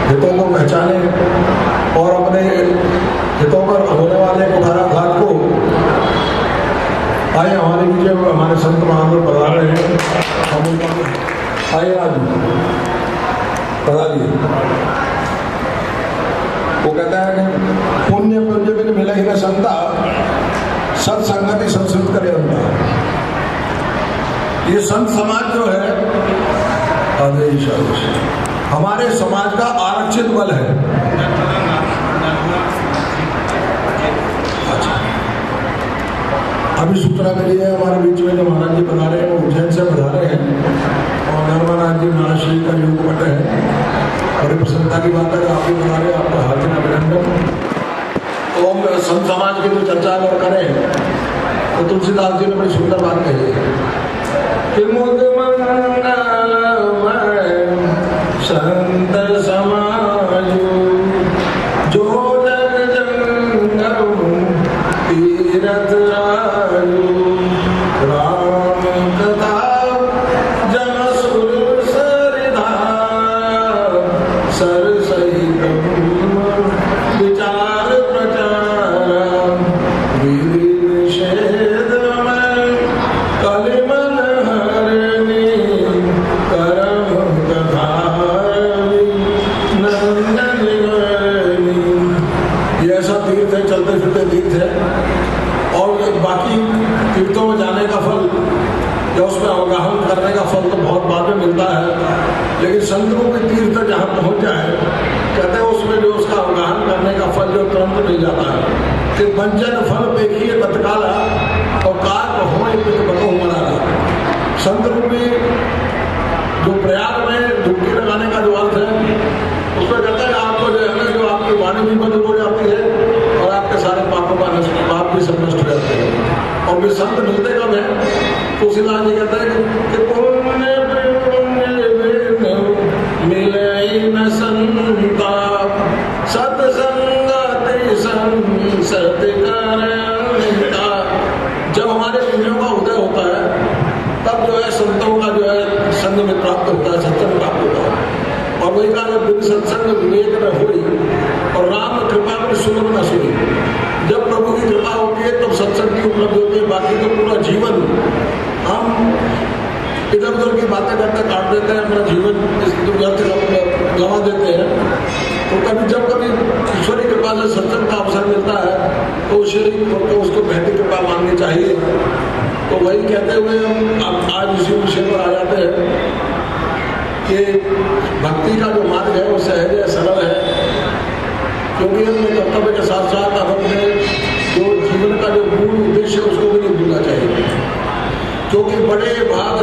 Speaker 3: हितों को पहचाने और अपने हितों पर होने वाले कुठाराघात को आइए हमारे नीचे हमारे संत महानुभाव बता रहे हैं, हम उनका आइए आज बता दिए। वो कहता है कि पुण्य पुण्य बिन मिले ही न संता, सत्संगति संस्कृत करे अंता। ये संत समाज जो है आदेश हमारे समाज का आरक्षित बल है। अभी सूचना मिली है हमारे बीच में जो महाराज जी बना रहे हैं वो उज्जैन से बना रहे हैं और धर्माराज जी महाराज श्री का योग पट है। बड़ी प्रसन्नता की बात है कि आप भी बना रहे हैं, आपका हार्दिक अभिनंदन। तो हम संत समाज की जो चर्चा अगर करें तो तुलसीदास जी ने बड़ी सुंदर बात कही है कि मुद संत समाज जो जग जंगम तीरथ राम कथा जन सुर सरिधा सर सहित विचार प्रचार विधि निषेध में कलिमल हरणी करम कथा नंदन। ये ऐसा तीर्थ है, चलते फिरते तीर्थ है और बाकी तीर्थों में जाने का फल या उसमें अवगाहन करने का फल तो बहुत बाद में मिलता है, लेकिन संतों के तीर्थ जहाँ पहुँच जाए कहते हैं उसमें जो उसका अवगाहन करने का फल जो तुरंत मिल जाता है कि वंचन फल देखिए तत्काला और कार हो बतो मराला। संत रूपी जो प्रयाग में डुबकी लगाने का जो अर्थ है उसमें कहता है आपको जो है ना जो आपकी वाणी भी बंद हो जाती है और आपके सारे पापों का पाप भी सब नष्ट हो जाते हैं। और वे संत मिलते कब है तो तुलसीदास जी कहता है कि पुण्य मिले न संता सत्संगति संसत करता। जब हमारे पुण्यों का उदय होता है तब जो है संतों का जो है संग में प्राप्त होता है, सत्संग प्राप्त होता है। और वही कहा बिन सत्संग विवेक न हुई और राम कृपा में सुलभ न सुनी। जब प्रभु की कृपा होती है तब सत्संग की उपलब्धि होती है, बाकी तो पूरा जीवन हम इधर उधर की बातें करते काट देते हैं, अपना जीवन इस दुनिया से गंवा देते हैं। तो कभी जब कभी ईश्वरी कृपा से सत्संग का अवसर मिलता है तो तो उसको बेहतर कृपा माननी चाहिए। तो वही कहते हुए हम आज इसी विषय पर आ जाते हैं कि भक्ति का जो मार्ग है वो सहज है, सरल है, क्योंकि अपने कर्तव्य के साथ साथ अब अपने जो जीवन का जो मूल उद्देश्य है उसको भी नहीं भूलना चाहिए। क्योंकि बड़े भाग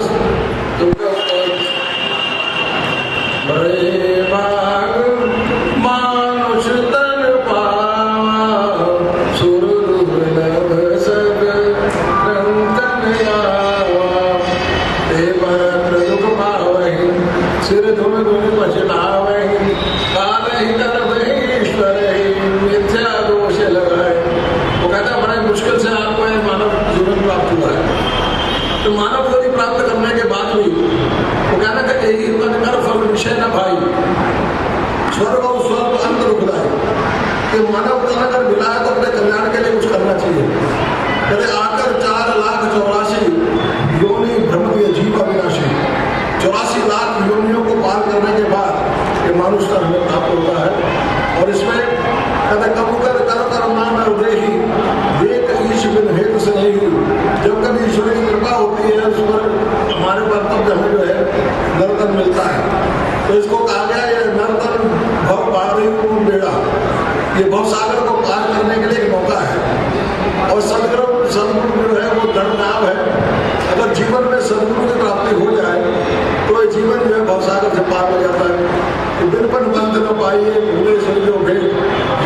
Speaker 3: मानुष तन पावा सुर दुर्लभ सद रंगन आवा ते पर दुख पावहि सिर धुन धुन पछतावहि काल ही करवहि ईश्वर ही मिथ्या दोष लगाए। वो कहता बड़ा मुश्किल से आपको ये मानव जीवन प्राप्त हुआ है। तो मानव गति प्राप्त करने के बाद भी वो कहना कि यही मन कर फल विषय न भाई स्वर्ग और स्वर्ग अंत रुकलाए कि मानव तन अगर मिलाए तो अपने कल्याण के लिए कुछ करना चाहिए। कहते आकर 4,84,000 योनि भ्रमणीय जीव अविनाशी, 84 लाख योनियों को पार करने के बाद ये मानुष का हमें प्राप्त होता है। और इसमें कहते कबू कर नाम उदयही देख ईश बिन हेतु से नहीं। जब कभी ईश्वर की कृपा होती है उस पर हमारे पर तब हमें जो है नर्तन मिलता है। तो इसको कहा गया ये नर्तन भव पारी पूर्ण बेड़ा, ये भव सागर को पार करने के लिए एक मौका है। और सदगुरु जो है वो दृढ़ नाव है। अगर जीवन में सदगुरु की प्राप्ति हो जाए तो ये जीवन जो है भवसागर से पार हो जाता है। तो बिल्कुल बंध न पाइए भूले जो भेद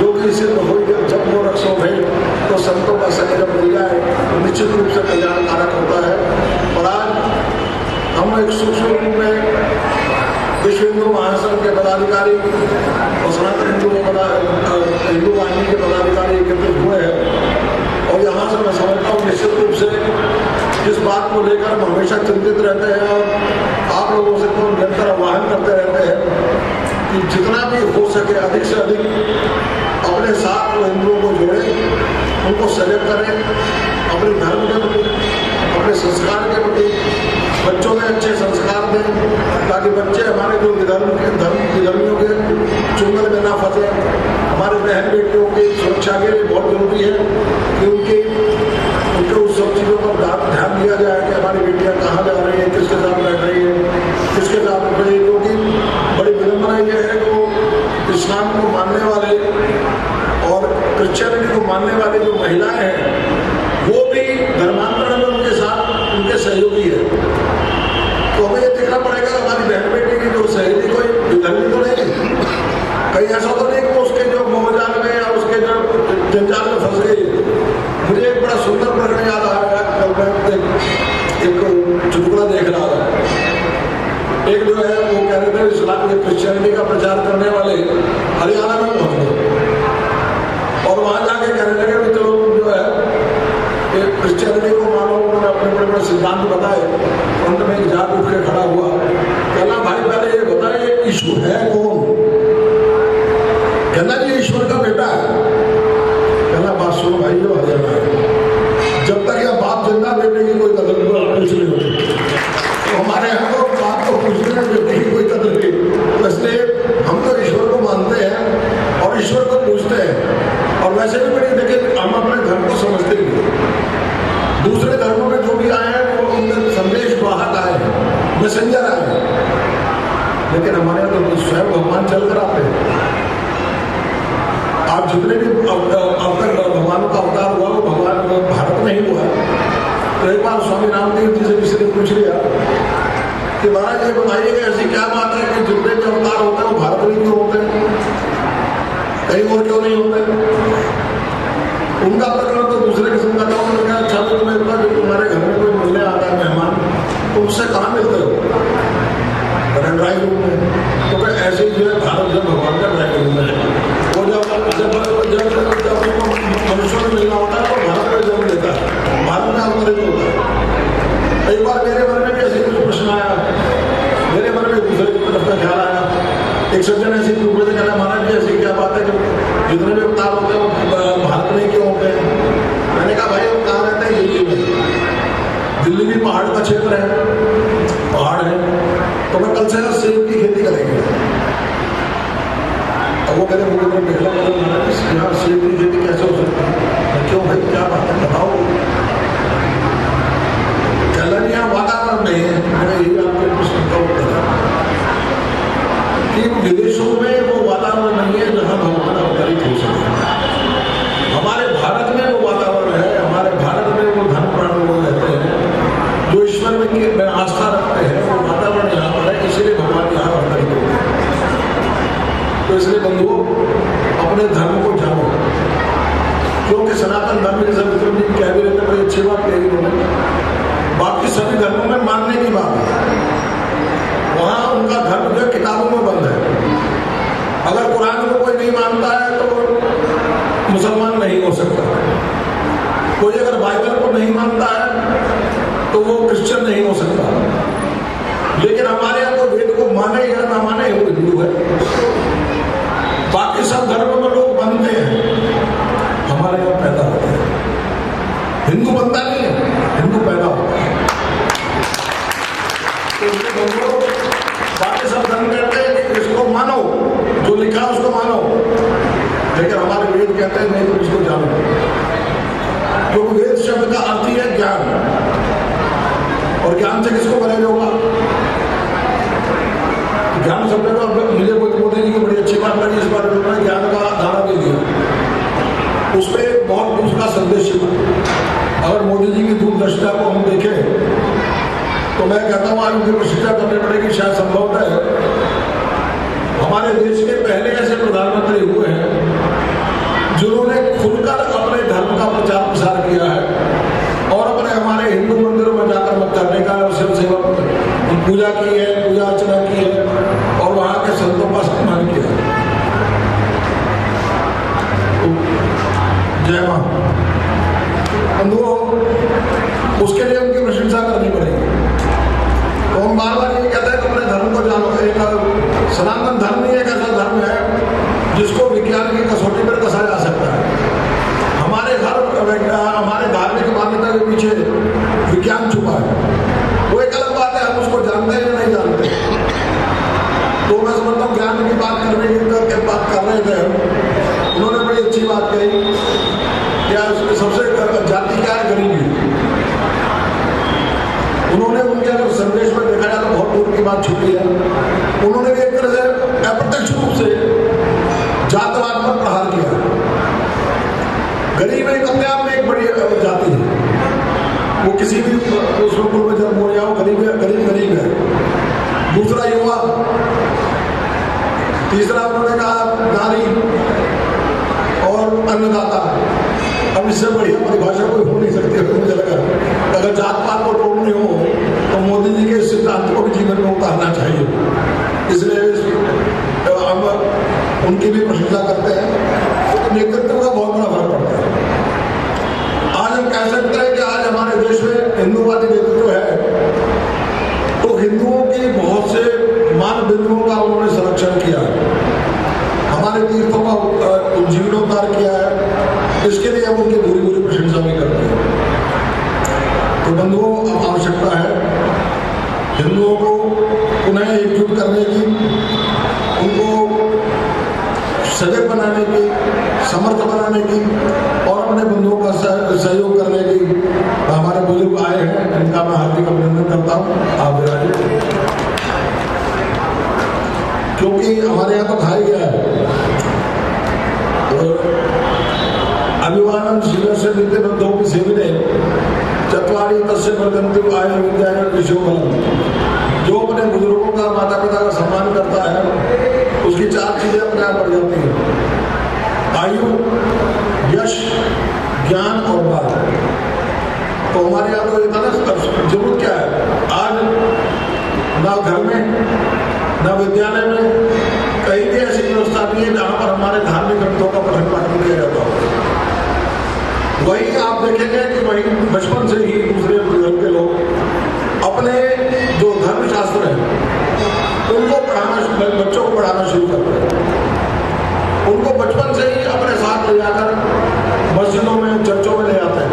Speaker 3: योगी सिद्ध हो जब वो रक्षो भेद। तो संतों का संग जब मिल जाए तो निश्चित रूप से कल्याण कारक होता है। और आज हम एक सूक्ष्म रूप में को लेकर हम हमेशा चिंतित रहते हैं और आप लोगों से तो निरंतर आह्वान करते रहते हैं कि जितना भी हो सके अधिक से अधिक अपने साथ हिंदुओं को जोड़ें, उनको सजग करें अपने धर्म के प्रति, अपने संस्कार के प्रति, बच्चों में अच्छे संस्कार दें ताकि बच्चे हमारे जो विधर्मियों के चुंगल में ना फंसे। हमारे बहन बेटियों की सुरक्षा के लिए बहुत जरूरी है कि उनके उस सब चीज़ों पर ध्यान दिया जाए कि हमारी बेटियां कहाँ जा रही हैं, किसके साथ बैठ रही है, किसके साथ उठ रही है। क्योंकि बड़ी विडंबना ये है कि इस्लाम को मानने वाले और क्रिश्चियनिटी को मानने वाली जो महिलाएं हैं वो भी धर्मांतरण में उनके साथ उनके सहयोगी है। तो हमें ये देखना पड़ेगा हमारी बहन बेटी की जो सहेली कोई विधर्मी तो नहीं है, कहीं ऐसा तो नहीं कि उसके जो मोहजाल में या उसके जो जंजाल में फंस गई। मुझे एक बड़ा सुंदर प्रकरण याद आ रहा है। कल मैं एक चुटकुला देख रहा था। एक जो है वो कह रहे थे इस्लाम के क्रिश्चियनिटी का प्रचार करने वाले हरियाणा में पहुंच गए और वहां जाके कहने लगे कि चलो जो है क्रिश्चियनिटी को मानो। उन्होंने अपने बड़े बड़े सिद्धांत बताए। अंत में एक जात उठ के खड़ा हुआ, कहना भाई पहले ये बताए यीशु है कौन? कहना जी ईश्वर का बेटा है। कहना बात सुनो भाई, जो हरियाणा है जब तक यह बाप जिंदा बेटे की कोई कदर कुछ नहीं होती। तो हमारे यहाँ तो बाप को पूछने में बेटे की कोई कदर नहीं। इसलिए हम तो ईश्वर को मानते हैं और ईश्वर को पूछते हैं। और वैसे भी बड़ी देखिए हम अपने धर्म को समझते नहीं। दूसरे धर्मों में जो भी आए हैं वो उनके संदेश वाहक आए हैं, मैसेंजर आए हैं, लेकिन हमारे यहाँ तो स्वयं भगवान चल कर आते हैं। आप जितने भी अब तक भगवानों का अवतार हुआ वो भगवान भारत में ही हुआ है। तो एक बार स्वामी रामदेव जी से किसी ने पूछ लिया कि महाराज ये बताइएगा ऐसी क्या बात है कि जितने भी अवतार होते हैं वो भारत में क्यों होते हैं, कहीं और क्यों नहीं होते? उनका प्रकरण तो दूसरे किस्म का था। उन्होंने कहा अच्छा तो तुम्हें इतना जो तुम्हारे घर में कोई मिलने आता है मेहमान तो उससे कहाँ मिलते हो? ड्राइंग रूम में। तो क्या ऐसे ही जो है भारत जब भगवान का ड्राइंग रूम है वो जब मनुष्यों में मिलना होता है तो भारत में जन्म लेता है, भारत में अवतरित होता है। एक बार मेरे मन में भी ऐसे कुछ प्रश्न आया, मेरे मन में दूसरे की तरफ का ख्याल आया। एक सज्जन ऐसे टुकड़े से कहना महाराज जी ऐसी क्या बात है कि जितने भी अवतार होते हैं वो भारत में क्यों होते हैं? मैंने कहा भाई वो कहाँ रहते हैं? दिल्ली में। दिल्ली भी पहाड़ का क्षेत्र है, पहाड़ है। तो मैं कल से सेब की खेती करेंगे। अब वो मेरे मुझे में निकला यहाँ सेब की खेती कैसे हो सकती है? क्यों भाई क्या बात है बताओ? कहना यहाँ वातावरण नहीं है। मैंने यही आपके प्रश्न का उत्तर है कि विदेशों में वो वातावरण नहीं है जहाँ भगवान अवतरित हो सके। हमारे भारत में वो वातावरण है। हमारे भारत में वो धर्म प्राण लोग रहते हैं जो ईश्वर में आस्था रखते हैं। वो वातावरण यहाँ पर है, इसीलिए भगवान यहाँ अवतरित होते हैं। तो इसलिए बंधुओं अपने धर्म को जानो, क्योंकि सनातन धर्म जैसे विक्रम जी कह भी रहते बड़ी अच्छी बात कही उन्होंने। बाकी सभी धर्मों में मानने की बात है, वहाँ उनका धर्म जो किताबों में बंद है। अगर कुरान को कोई नहीं मानता है तो मुसलमान नहीं हो सकता। कोई अगर बाइबल को नहीं मानता है तो वो क्रिश्चियन नहीं हो सकता। लेकिन हमारे यहाँ तो वेद को माने या ना माने वो हिंदू है। बाकी सब धर्मों में लोग बनते हैं, हमारे यहाँ पैदा होते हैं। हिंदू बनता नहीं है, हिंदू पैदा होता है। तो बाकी सब धर्म कहते हैं कि इसको मानो, जो लिखा है उसको मानो, लेकिन हमारे वेद कहते हैं नहीं तो इसको जानो। क्योंकि वेद शब्द का अर्थ ही है ज्ञान, और ज्ञान से किसको भले होगा? ज्ञान शब्द का मुझे मोदी जी की बड़ी अच्छी बात लगी इस बारे में, उन्होंने ज्ञान का दाना दे दिया। उसमें बहुत दूसरा संदेश है। अगर मोदी जी की दूरदर्शिता को हम देखें तो मैं कहता हूँ आज उनकी प्रशिक्षा करनी पड़ेगी। शायद संभवतः हमारे देश के पहले ऐसे प्रधानमंत्री हुए हैं जिन्होंने खुलकर अपने धर्म का प्रचार प्रसार किया है और अपने हमारे हिंदू मंदिरों में जाकर मत करने का शिव सेवा पूजा की है, पूजा अर्चना की है और वहाँ के संतों का सम्मान किया। तो जय मां। बंधुओं उसके लिए उनकी प्रशंसा करनी पड़ेगी। तो हम बार बार ये कहते हैं कि अपने धर्म को जानो। एक सनातन धर्म ही एक ऐसा धर्म है जिसको विज्ञान की कसौटी पर कसा जा सकता है। हमारे धार्मिक मान्यता के पीछे विज्ञान छुपा है, वो एक अलग बात है, हम उसको जानते हैं या नहीं जानते। तो मैं समझता हूँ ज्ञान की बात करने की बात कर रहे थे हम, उन्होंने बड़ी अच्छी बात कही। क्या सबसे जाति क्या है? गरीबी। उन्होंने उनके अगर संदेश में देखा जाए तो बहुत दूर की बात छुपी है। उन्होंने भी एक तरह से अप्रत्यक्ष रूप से जातवाद पर प्रहार किया। गरीब एक अपने आप में एक बड़ी जाति है, वो किसी भी उस कुल में जन्म हो जाओ, गरीब है, गरीब है। दूसरा युवा, तीसरा उन्होंने कहा नारी और अन्नदाता। अब इससे बढ़िया परिभाषा कोई हो नहीं सकती है मुझे लगा। अगर जात पात को तोड़नी हो तो मोदी जी के सिद्धांत को भी जीवन में उतारना चाहिए। इसलिए हम उनकी भी प्रशंसा करते हैं। तो नेतृत्व का बहुत बड़ा फर्क पड़ता है। आज हम कह सकते हैं कि आज हमारे देश में हिंदूवादी नेतृत्व है, तो हिंदुओं की बहुत से मान बिंदुओं का उन्होंने संरक्षण किया, हमारे तीर्थों का जीर्णोद्धार किया है। इसके लिए हम उनकी बुरी बुरी प्रशंसा भी करते हैं। तो बंधुओं, अब आवश्यकता है हिंदुओं को पुनः एकजुट करने की, उनको सजग बनाने की, समर्थ बनाने की और अपने बंधुओं का सहयोग करने की। हमारे बुजुर्ग आए हैं, इनका मैं हार्दिक अभिनंदन करता हूँ। आप विराजिए, क्योंकि हमारे यहाँ तो कहा गया है अभिवादन शिविर से नित्य बद्धों की सेविने चतवारी तस्य वर्धन्ति आयु विद्या ऋषो बलम। जो अपने बुजुर्गों का, माता पिता का सम्मान करता है, उसकी चार चीजें अपने आप बढ़ जाती हैं: आयु, यश, ज्ञान और बल। तो हमारे यहाँ तो ये था ना, जरूरत क्या है? आज ना घर में ना विद्यालय में कहीं भी ऐसी व्यवस्था नहीं है जहां पर हमारे धार्मिक ग्रंथों का पठन पाठन किया जाता हो। वही आप देखेंगे कि वही बचपन से ही दूसरे धर्म के लोग अपने जो धर्म शास्त्र है उनको पढ़ाना, बच्चों को पढ़ाना शुरू करते हैं। उनको बचपन से ही अपने साथ ले जाकर मस्जिदों में, चर्चों में ले जाते हैं।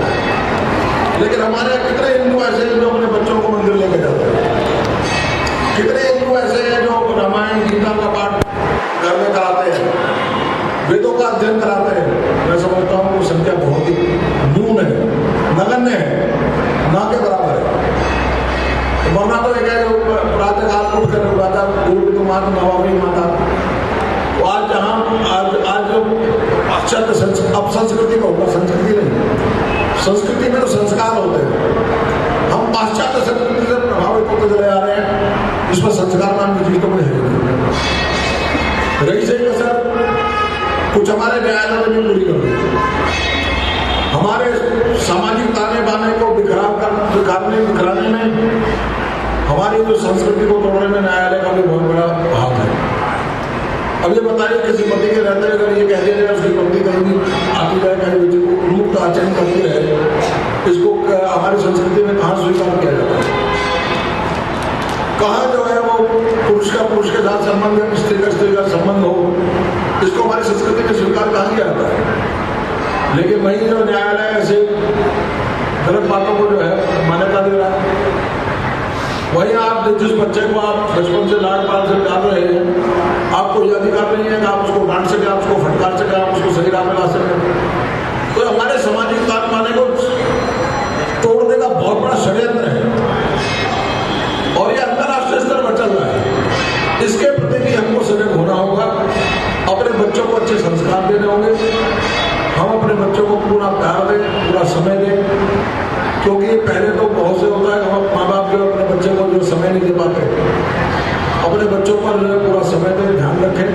Speaker 3: लेकिन हमारे यहाँ कितने हिंदू ऐसे हैं जो अपने बच्चों को मंदिर लेके जाते हैं? कितने हिंदू ऐसे हैं जो रामायण गीता का पाठ घर में कराते हैं, वेदों का अध्ययन कराते हैं? मैं समझता हूँ वो संख्या बहुत ही न्यून है, नगण्य है, ना के बराबर है। वरना तो एक है प्रातः काल उठ कर माता दूर माता नवामी माता। तो आज जहाँ आज जो पाश्चात्य अब संस्कृति का होगा, संस्कृति नहीं, संस्कृति में तो संस्कार होते हैं। हम पाश्चात्य संस्कृति से प्रभावित होते चले आ रहे हैं, जिसमें संस्कार नाम की चीज तो है रही से कसर कुछ हमारे न्यायालय में पूरी कर दी। हमारे सामाजिक ताने बाने को बिखराने में, हमारी जो संस्कृति को तोड़ने में न्यायालय का भी बहुत बड़ा हाथ है। अब ये बताइए, किसी पति के रहते अगर ये कह दिया जाए उसकी पत्नी कहीं भी आती जाए, कहीं उन्मुक्त आचरण करती रहे, इसको हमारी संस्कृति में कहाँ स्वीकार किया जाता है? कहाँ जो है वो पुरुष के साथ संबंध है, स्त्री का संबंध हो, इसको हमारी संस्कृति में स्वीकार कहाँ किया जाता है? लेकिन वही जो न्यायालय ऐसे गलत बातों को जो है मान्यता दे रहा है। वही आप जिस बच्चे को आप बचपन से लाड पाल से डाल रहे हैं, आपको यह अधिकार नहीं है कि आप उसको डांट सके, आप उसको फटकार सके, आप उसको सही राह में ला सके। तो हमारे सामाजिक तान बाने को तोड़ने का बहुत बड़ा षड्यंत्र है और ये अंतर्राष्ट्रीय स्तर पर चल रहा है। इसके प्रति भी हमको सजग होना होगा, अपने बच्चों को अच्छे संस्कार देने होंगे, हम अपने बच्चों को पूरा प्यार दें, पूरा समय दें। क्योंकि पहले तो बहुत से होता है कि हम माँ बाप जो अपने बच्चे को जो समय नहीं दे पाते, अपने बच्चों पर जो पूरा समय दें, ध्यान रखें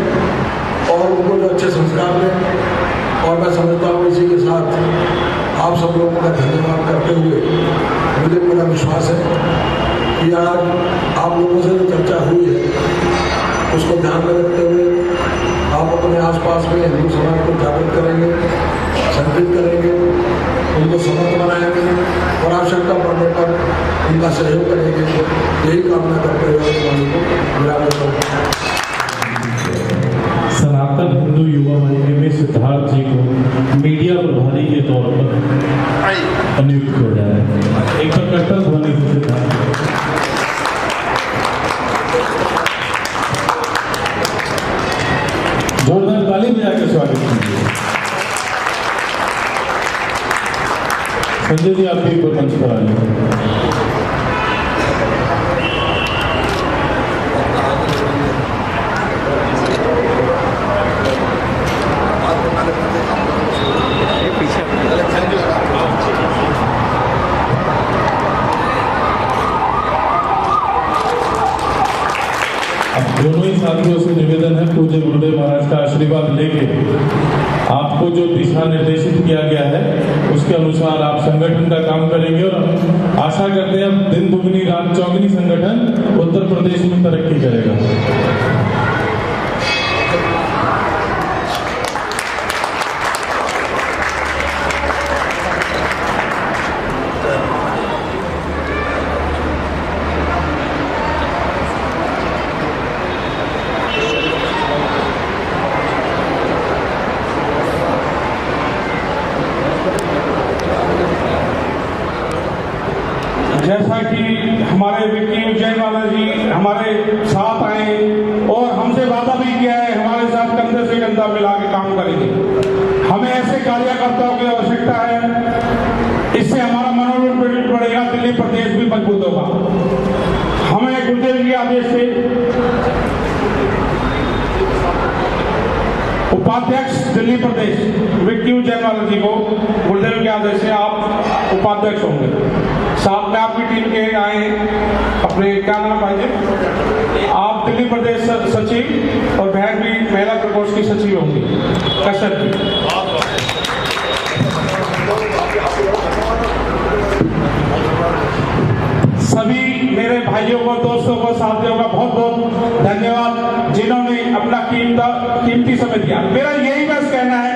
Speaker 3: और उनको जो अच्छे संस्कार दें। और मैं समझता हूँ इसी के साथ आप सब लोगों का धन्यवाद करते हुए मुझे पूरा विश्वास है कि आज आप लोगों से जो चर्चा हुई है उसको ध्यान में रखते हुए आप अपने आसपास में हिंदू समाज को जागृत करेंगे, संगठित करेंगे, उनको समर्थ बनाएंगे और आवश्यकता पड़ने पर इनका सहयोग करेंगे। यही कामना करते हुए को विराम देता हूं।
Speaker 1: सनातन हिंदू युवा मंच में सिद्धार्थ जी को मीडिया प्रभारी के तौर पर नियुक्त किया जा रहा है। एक बार कट्टर ध्वनि से सिद्धार्थ जोरदार ताली बजा के स्वागत कीजिए। संजय जी आप भी ऊपर मंच पर आइए। दोनों ही साथियों से निवेदन है, पूज्य गुरुदेव महाराज का आशीर्वाद लेके आपको जो दिशा निर्देशित किया गया है उसके अनुसार आप संगठन का काम करेंगे और हम आशा करते हैं अब दिन दुगनी रात चौगुनी संगठन उत्तर प्रदेश में तरक्की करेगा।
Speaker 6: जैसा कि हमारे विक्की उज्जैन वाला जी हमारे साथ आए और हमसे वादा भी किया है हमारे साथ कंधे से कंधा मिला के काम करेंगे। हमें ऐसे कार्यकर्ताओं की आवश्यकता है, इससे हमारा मनोबल बढ़ेगा, दिल्ली प्रदेश भी मजबूत होगा। हमें गुरुदेव के आदेश से उपाध्यक्ष दिल्ली प्रदेश विक्की उज्जैन वाला जी को गुरुदेव के आदेश से आप उपाध्यक्ष होंगे। साथ में आपकी टीम के आए अपने क्या नाम पाइए, आप दिल्ली प्रदेश सचिव और बहन भी महिला प्रकोष्ठ की सचिव होंगी कश्यप जी। सभी मेरे भाइयों को, दोस्तों को, साथियों का बहुत बहुत धन्यवाद जिन्होंने अपना कीमती समय दिया। मेरा यही बस कहना है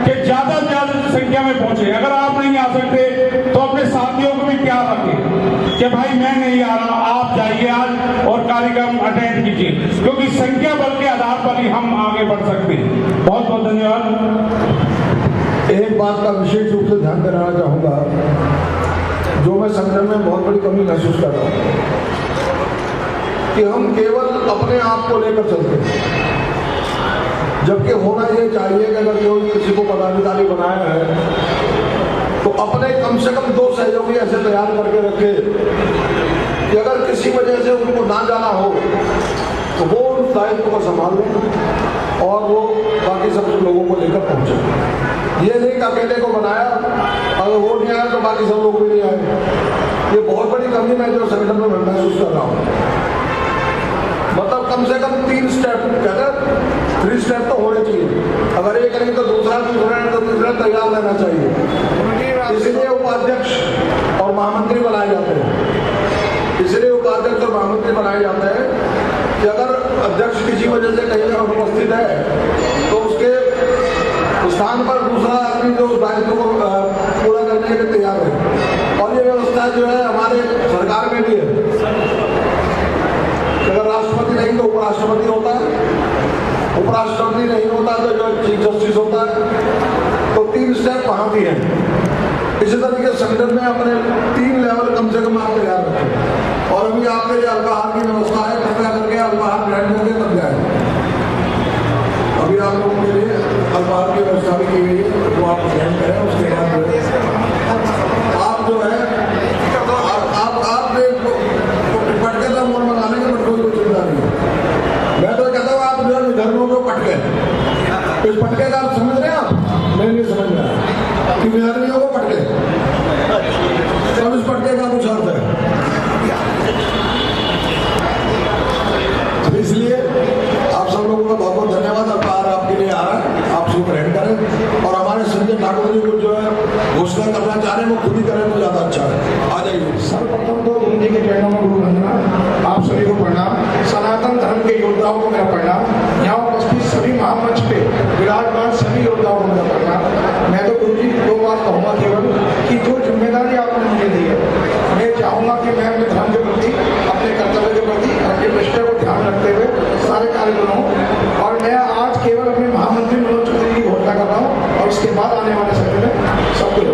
Speaker 6: कि ज्यादा से ज्यादा संख्या में पहुंचे। अगर आप नहीं आ सकते तो अपने साथियों को भी प्यार रखें कि भाई मैं नहीं आ रहा, आप जाइए आज और कार्यक्रम अटेंड कीजिए, क्योंकि संख्या बल के आधार पर ही हम आगे बढ़ सकते हैं। बहुत बहुत धन्यवाद।
Speaker 3: एक बात का विशेष रूप से ध्यान दिलाना चाहूंगा, जो मैं संगठन में बहुत बड़ी कमी महसूस कर रहा हूं कि हम केवल अपने आप को लेकर चलते हैं, जबकि होना ये चाहिए कि अगर कोई किसी को पदाधिकारी बनाया है तो अपने कम से कम 2 सहयोगी ऐसे तैयार करके रखे कि अगर किसी वजह से उनको ना जाना हो तो वो उन दायित्व को संभाल लें और वो बाकी सब लोगों को लेकर पहुंचे। ये नहीं कि अकेले को बनाया, अगर वो नहीं आया तो बाकी सब लोग भी नहीं आए। ये बहुत बड़ी कमी मैं जो संगठन में महसूस कर रहा हूँ। मतलब कम से कम 3 स्टेप, कहते हैं 3 स्टेप तो होने चाहिए। अगर एक नहीं तो दूसरा नहीं तो तीसरा तैयार रहना चाहिए। इसलिए उपाध्यक्ष और महामंत्री बनाए जाते हैं। इसलिए उपाध्यक्ष और महामंत्री बनाए जाते हैं कि अगर अध्यक्ष किसी वजह से कहीं अनुपस्थित है तो उसके स्थान पर दूसरा आदमी जो उस दायित्व को पूरा करने के लिए तैयार है। और ये व्यवस्था जो है हमारे सरकार में भी है। अगर राष्ट्रपति नहीं तो उपराष्ट्रपति होता है, उपराष्ट्रपति नहीं होता तो जो चीफ जस्टिस होता है। तो 3 स्टेप वहां भी हैं। इसी तरीके संगठन में अपने 3 लेवल कम से कम आप तैयार रखें। और अभी आपके लिए अल्पाहार की व्यवस्था है, कृपया करके अल्पाहार ग्रहण करके तब जाए। अभी आप लोगों के लिए अल्पाहार की व्यवस्था भी की गई है, तो आप ग्रहण करें। उसके बाद आप जो है आप पटके का मोड़ बनाने के बट कोई चिंता नहीं है। मैं तो कहता हूँ आप जो है धर्मों को पटके, इस पटके का आप समझ रहे हैं? आप नहीं समझ रहे कि विधर्मियों को पटके, तब इस पटके का कुछ अर्थ है। इसलिए आप सब लोगों का बहुत बहुत धन्यवाद। अल्पाहार आपके लिए आ रहा है, आप सब ग्रहण करें। और हमारे संजय ठाकुर जी को जो है घोषणा करना चाह रहे हैं वो खुद ही करें तो ज्यादा अच्छा है। आ जाइए।
Speaker 9: सर्वप्रथम तो गुरु जी के चरणों में गुरु वंदना, आप सभी को प्रणाम। सनातन धर्म के योद्धाओं को मेरा प्रणाम। यहाँ उपस्थित सभी महामंच पे विराजमान सभी योद्धाओं को मेरा प्रणाम। मैं तो गुरु जी 2 बात कहूँगा केवल कि जो जिम्मेदारी आपने मुझे दी है सबको